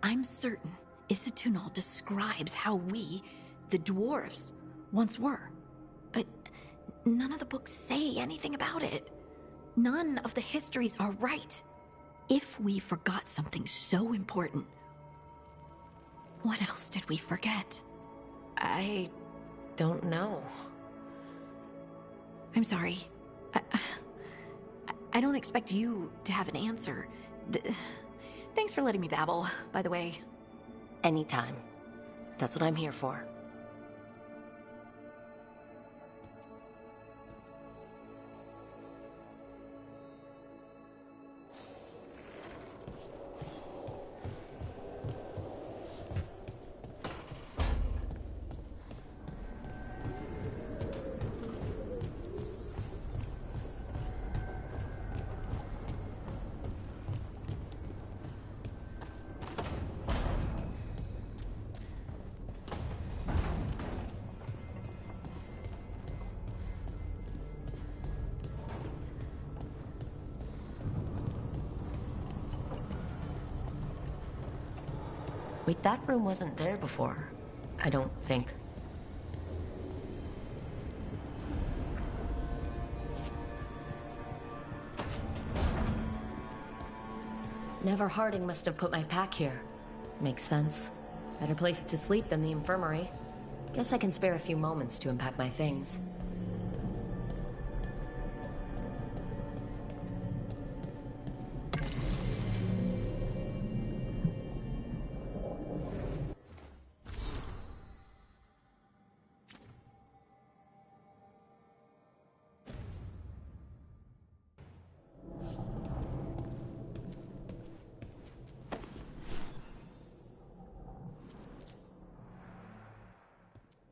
I'm certain Isatunal describes how we, the dwarves, once were. But none of the books say anything about it. None of the histories are right. If we forgot something so important, what else did we forget? I don't know. I'm sorry. I don't expect you to have an answer. Thanks for letting me babble, by the way. Anytime. That's what I'm here for. Wait, that room wasn't there before. I don't think. Never Harding must have put my pack here. Makes sense. Better place to sleep than the infirmary. Guess I can spare a few moments to unpack my things.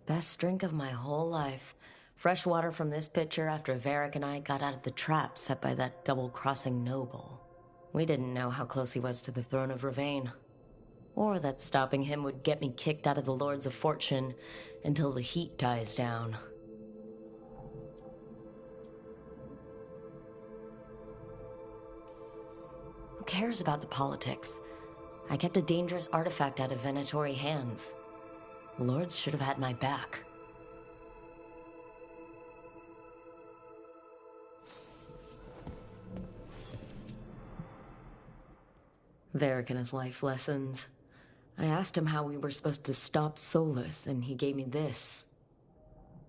Best drink of my whole life. Fresh water from this pitcher after Varric and I got out of the trap set by that double-crossing noble. We didn't know how close he was to the throne of Ravain. Or that stopping him would get me kicked out of the Lords of Fortune until the heat dies down. Who cares about the politics? I kept a dangerous artifact out of Venatori hands. Lords should have had my back. Varric and his life lessons. I asked him how we were supposed to stop Solus, and he gave me this.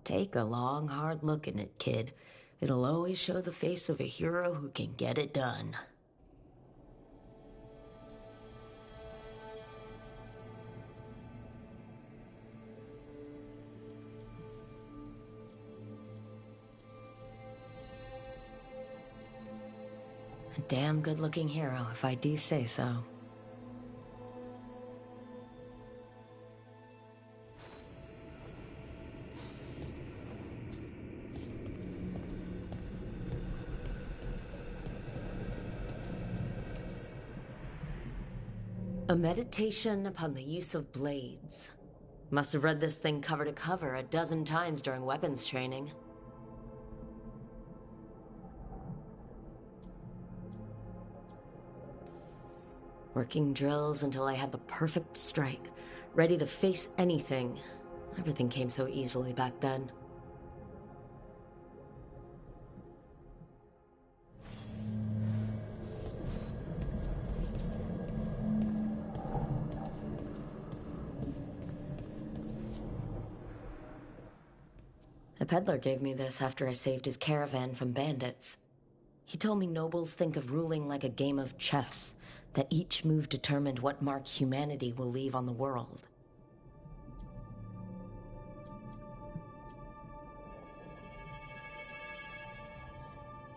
Take a long, hard look at it, kid. It'll always show the face of a hero who can get it done. A damn good-looking hero, if I do say so. A meditation upon the use of blades. Must have read this thing cover to cover a dozen times during weapons training. Working drills until I had the perfect strike, ready to face anything. Everything came so easily back then. A peddler gave me this after I saved his caravan from bandits. He told me nobles think of ruling like a game of chess, that each move determined what mark humanity will leave on the world.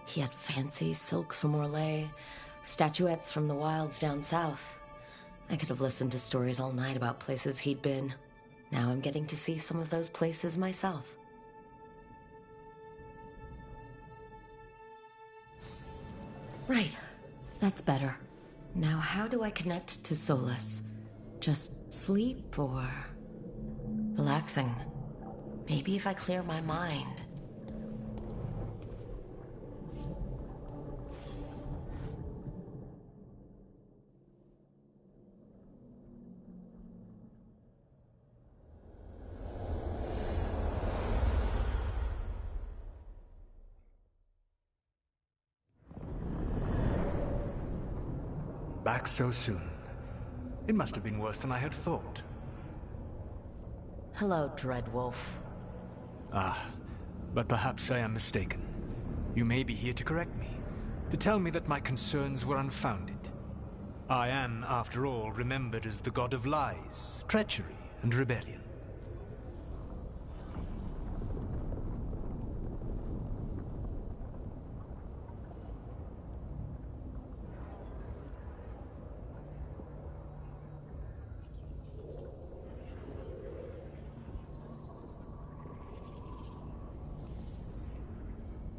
He had fancy silks from Orlais, statuettes from the wilds down south. I could have listened to stories all night about places he'd been. Now I'm getting to see some of those places myself. Right. That's better. Now how do I connect to Solus? Just sleep or... relaxing? Maybe if I clear my mind. Back so soon. It must have been worse than I had thought. Hello, Dreadwolf. Ah, but perhaps I am mistaken. You may be here to correct me, to tell me that my concerns were unfounded. I am, after all, remembered as the god of lies, treachery, and rebellion.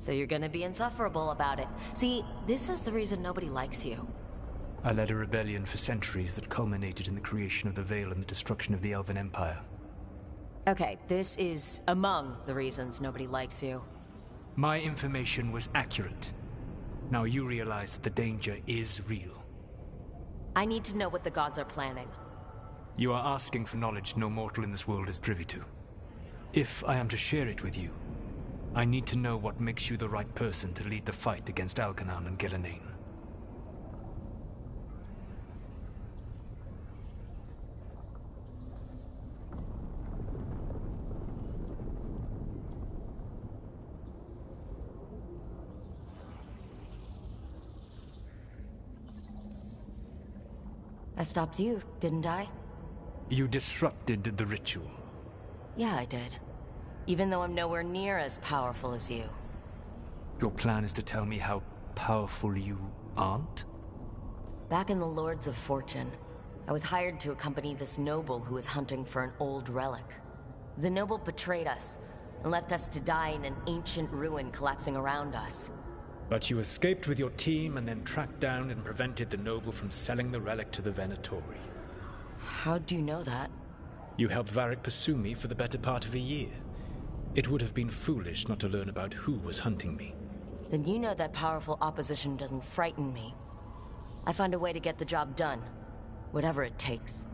So you're gonna be insufferable about it. See, this is the reason nobody likes you. I led a rebellion for centuries that culminated in the creation of the Veil and the destruction of the Elven Empire. Okay, this is among the reasons nobody likes you. My information was accurate. Now you realize that the danger is real. I need to know what the gods are planning. You are asking for knowledge no mortal in this world is privy to. If I am to share it with you, I need to know what makes you the right person to lead the fight against Algernon and Gillenane. I stopped you, didn't I? You disrupted the ritual. Yeah, I did. Even though I'm nowhere near as powerful as you. Your plan is to tell me how powerful you aren't? Back in the Lords of Fortune, I was hired to accompany this noble who was hunting for an old relic. The noble betrayed us, and left us to die in an ancient ruin collapsing around us. But you escaped with your team and then tracked down and prevented the noble from selling the relic to the Venatori. How do you know that? You helped Varric pursue me for the better part of a year. It would have been foolish not to learn about who was hunting me. Then you know that powerful opposition doesn't frighten me. I find a way to get the job done, whatever it takes.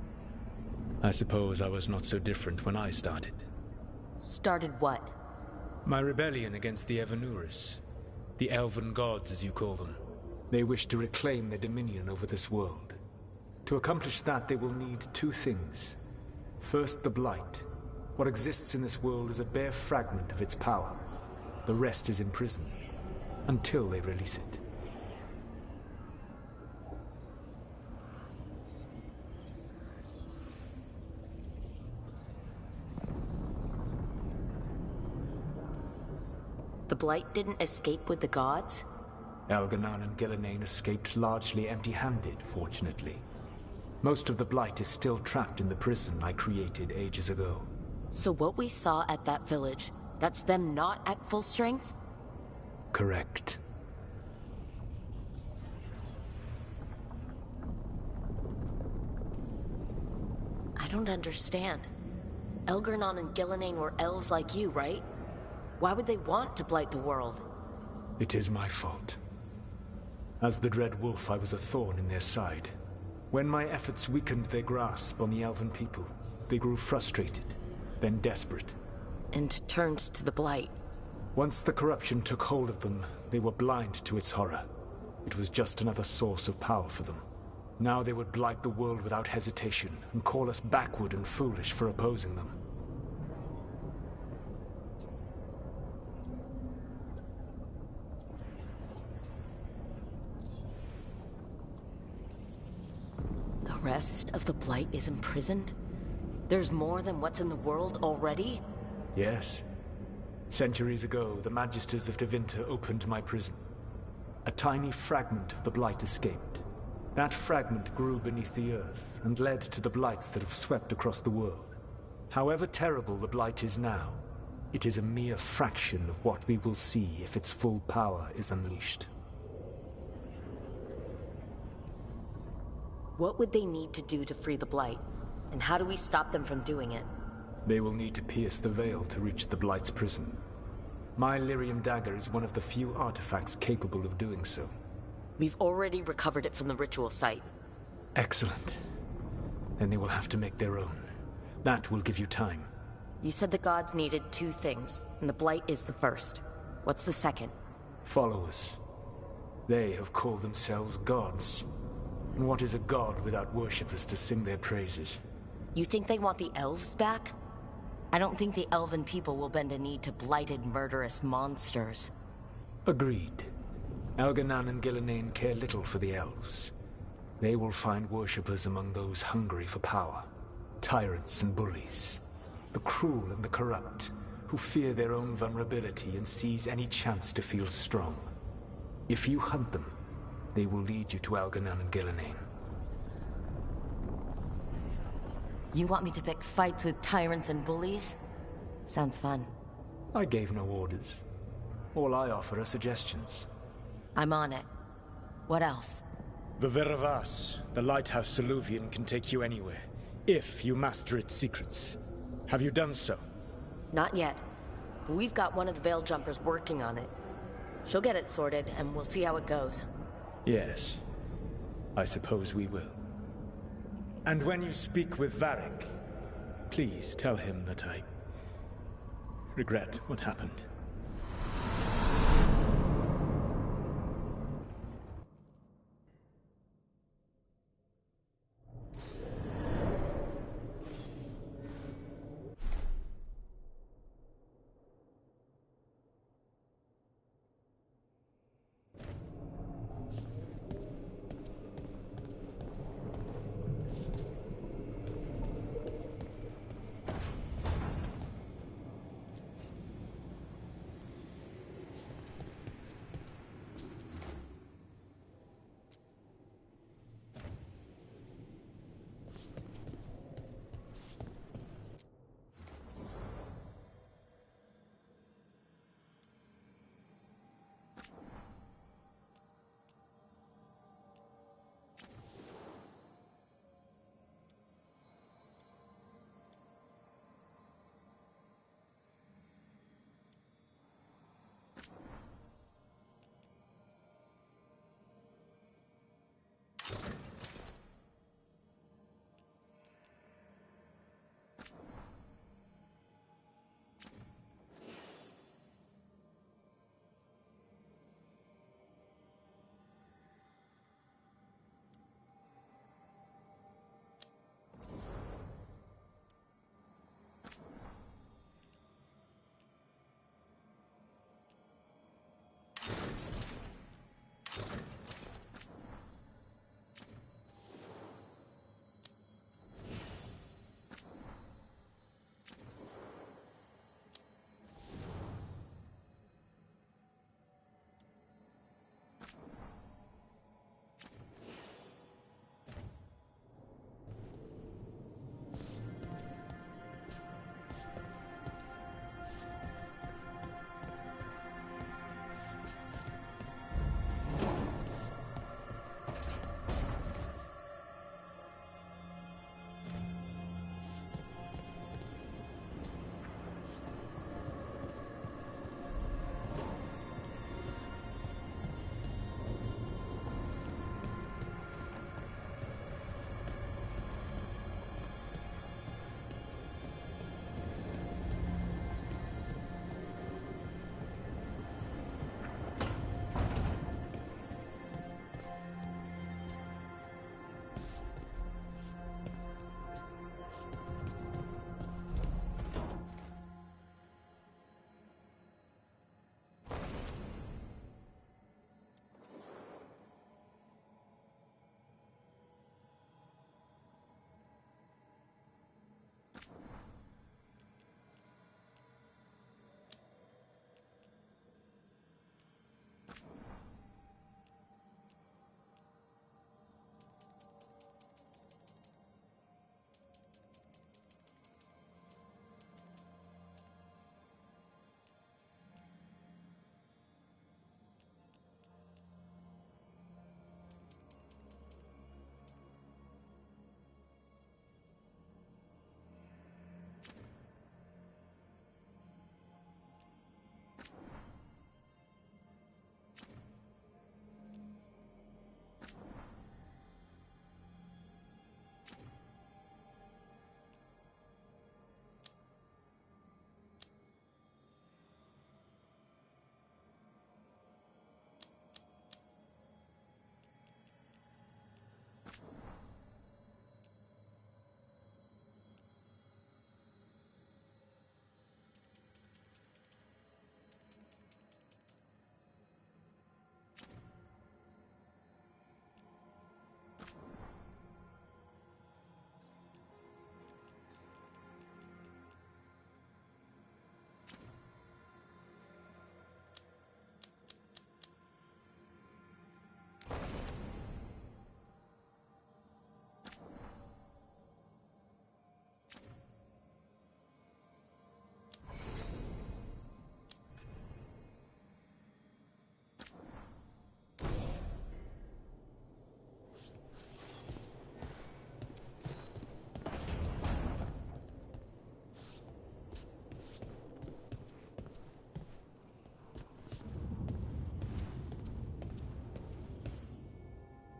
I suppose I was not so different when I started. Started what? My rebellion against the Evanuris. The Elven gods, as you call them. They wish to reclaim their dominion over this world. To accomplish that, they will need two things. First, the Blight. What exists in this world is a bare fragment of its power. The rest is imprisoned, until they release it. The Blight didn't escape with the gods? Elganon and Gillenane escaped largely empty-handed, fortunately. Most of the Blight is still trapped in the prison I created ages ago. So what we saw at that village, that's them not at full strength? Correct. I don't understand. Elgarnon and Gillenane were elves like you, right? Why would they want to blight the world? It is my fault. As the Dread Wolf, I was a thorn in their side. When my efforts weakened their grasp on the Elven people, they grew frustrated, then desperate. And turned to the Blight. Once the corruption took hold of them, they were blind to its horror. It was just another source of power for them. Now they would blight the world without hesitation, and call us backward and foolish for opposing them. The rest of the Blight is imprisoned? There's more than what's in the world already? Yes. Centuries ago, the Magisters of Tevinter opened my prison. A tiny fragment of the Blight escaped. That fragment grew beneath the earth and led to the Blights that have swept across the world. However terrible the Blight is now, it is a mere fraction of what we will see if its full power is unleashed. What would they need to do to free the Blight? And how do we stop them from doing it? They will need to pierce the veil to reach the Blight's prison. My Lyrium dagger is one of the few artifacts capable of doing so. We've already recovered it from the ritual site. Excellent. Then they will have to make their own. That will give you time. You said the gods needed 2 things, and the Blight is the first. What's the second? Followers. They have called themselves gods. And what is a god without worshippers to sing their praises? You think they want the elves back? I don't think the elven people will bend a knee to blighted, murderous monsters. Agreed. Elganon and Gillenane care little for the elves. They will find worshippers among those hungry for power. Tyrants and bullies. The cruel and the corrupt, who fear their own vulnerability and seize any chance to feel strong. If you hunt them, they will lead you to Elganon and Gillenane. You want me to pick fights with tyrants and bullies? Sounds fun. I gave no orders. All I offer are suggestions. I'm on it. What else? The Veravas, the lighthouse Soluvian, can take you anywhere, if you master its secrets. Have you done so? Not yet, but we've got one of the Veil Jumpers working on it. She'll get it sorted, and we'll see how it goes. Yes. I suppose we will. And when you speak with Varric, please tell him that I regret what happened.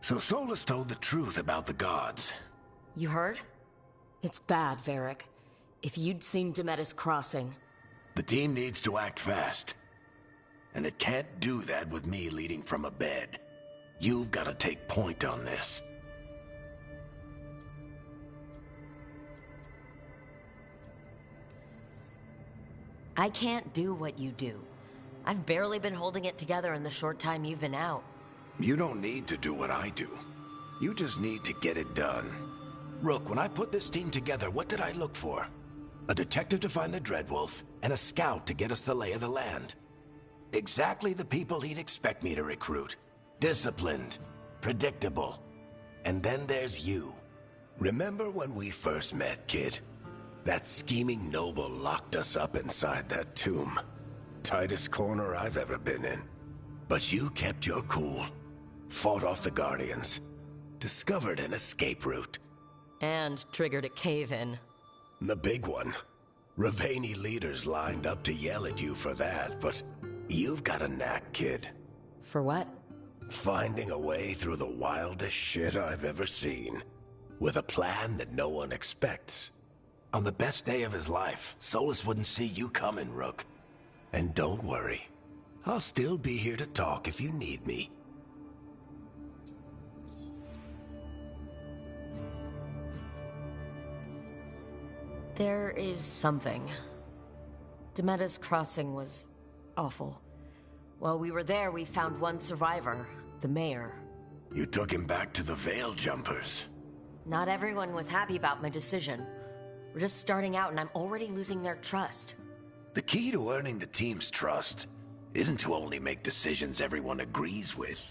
So Solus told the truth about the gods. You heard? It's bad, Varric. If you'd seen Demeter's crossing... The team needs to act fast. And it can't do that with me leading from a bed. You've got to take point on this. I can't do what you do. I've barely been holding it together in the short time you've been out. You don't need to do what I do. You just need to get it done. Rook, when I put this team together, what did I look for? A detective to find the Dreadwolf, and a scout to get us the lay of the land. Exactly the people he'd expect me to recruit. Disciplined, predictable. And then there's you. Remember when we first met, kid? That scheming noble locked us up inside that tomb. Tightest corner I've ever been in. But you kept your cool. Fought off the Guardians. Discovered an escape route. And triggered a cave-in. The big one. Ravani leaders lined up to yell at you for that, but you've got a knack, kid. For what? Finding a way through the wildest shit I've ever seen. With a plan that no one expects. On the best day of his life, Solus wouldn't see you coming, Rook. And don't worry. I'll still be here to talk if you need me. There is something. Demeter's crossing was awful. While we were there, we found one survivor, the mayor. You took him back to the Veil Jumpers. Not everyone was happy about my decision. We're just starting out and I'm already losing their trust. The key to earning the team's trust isn't to only make decisions everyone agrees with.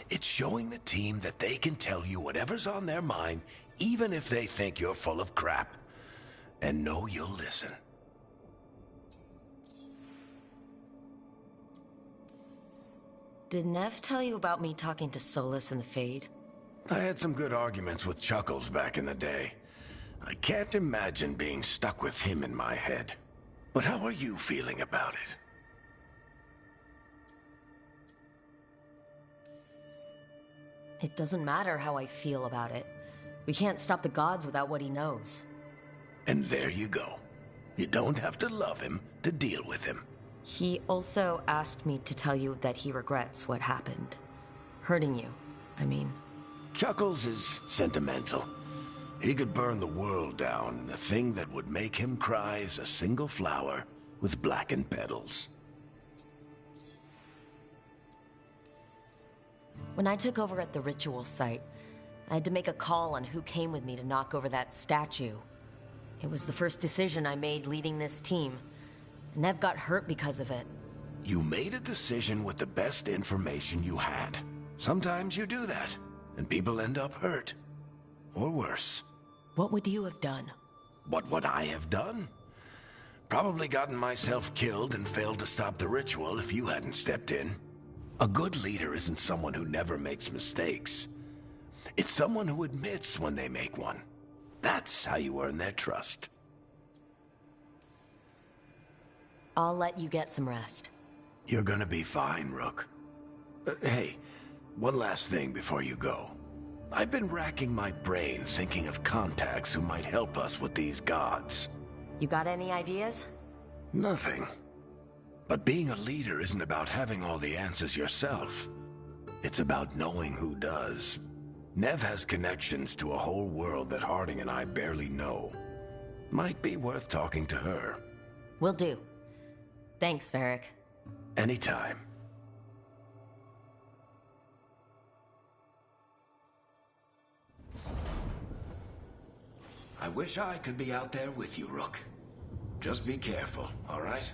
It's showing the team that they can tell you whatever's on their mind, even if they think you're full of crap. And know you'll listen. Did Nev tell you about me talking to Solus and the Fade? I had some good arguments with Chuckles back in the day. I can't imagine being stuck with him in my head. But how are you feeling about it? It doesn't matter how I feel about it. We can't stop the gods without what he knows. And there you go. You don't have to love him to deal with him. He also asked me to tell you that he regrets what happened. Hurting you, I mean. Chuckles is sentimental. He could burn the world down, and the thing that would make him cry is a single flower with blackened petals. When I took over at the ritual site, I had to make a call on who came with me to knock over that statue. It was the first decision I made leading this team. Nev got hurt because of it. You made a decision with the best information you had. Sometimes you do that, and people end up hurt. Or worse. What would you have done? What would I have done? Probably gotten myself killed and failed to stop the ritual if you hadn't stepped in. A good leader isn't someone who never makes mistakes. It's someone who admits when they make one. That's how you earn their trust. I'll let you get some rest. You're gonna be fine, Rook. Hey, one last thing before you go. I've been racking my brain thinking of contacts who might help us with these gods. You got any ideas? Nothing. But being a leader isn't about having all the answers yourself. It's about knowing who does. Nev has connections to a whole world that Harding and I barely know. Might be worth talking to her. Will do. Thanks, Varric. Anytime. I wish I could be out there with you, Rook. Just be careful, all right?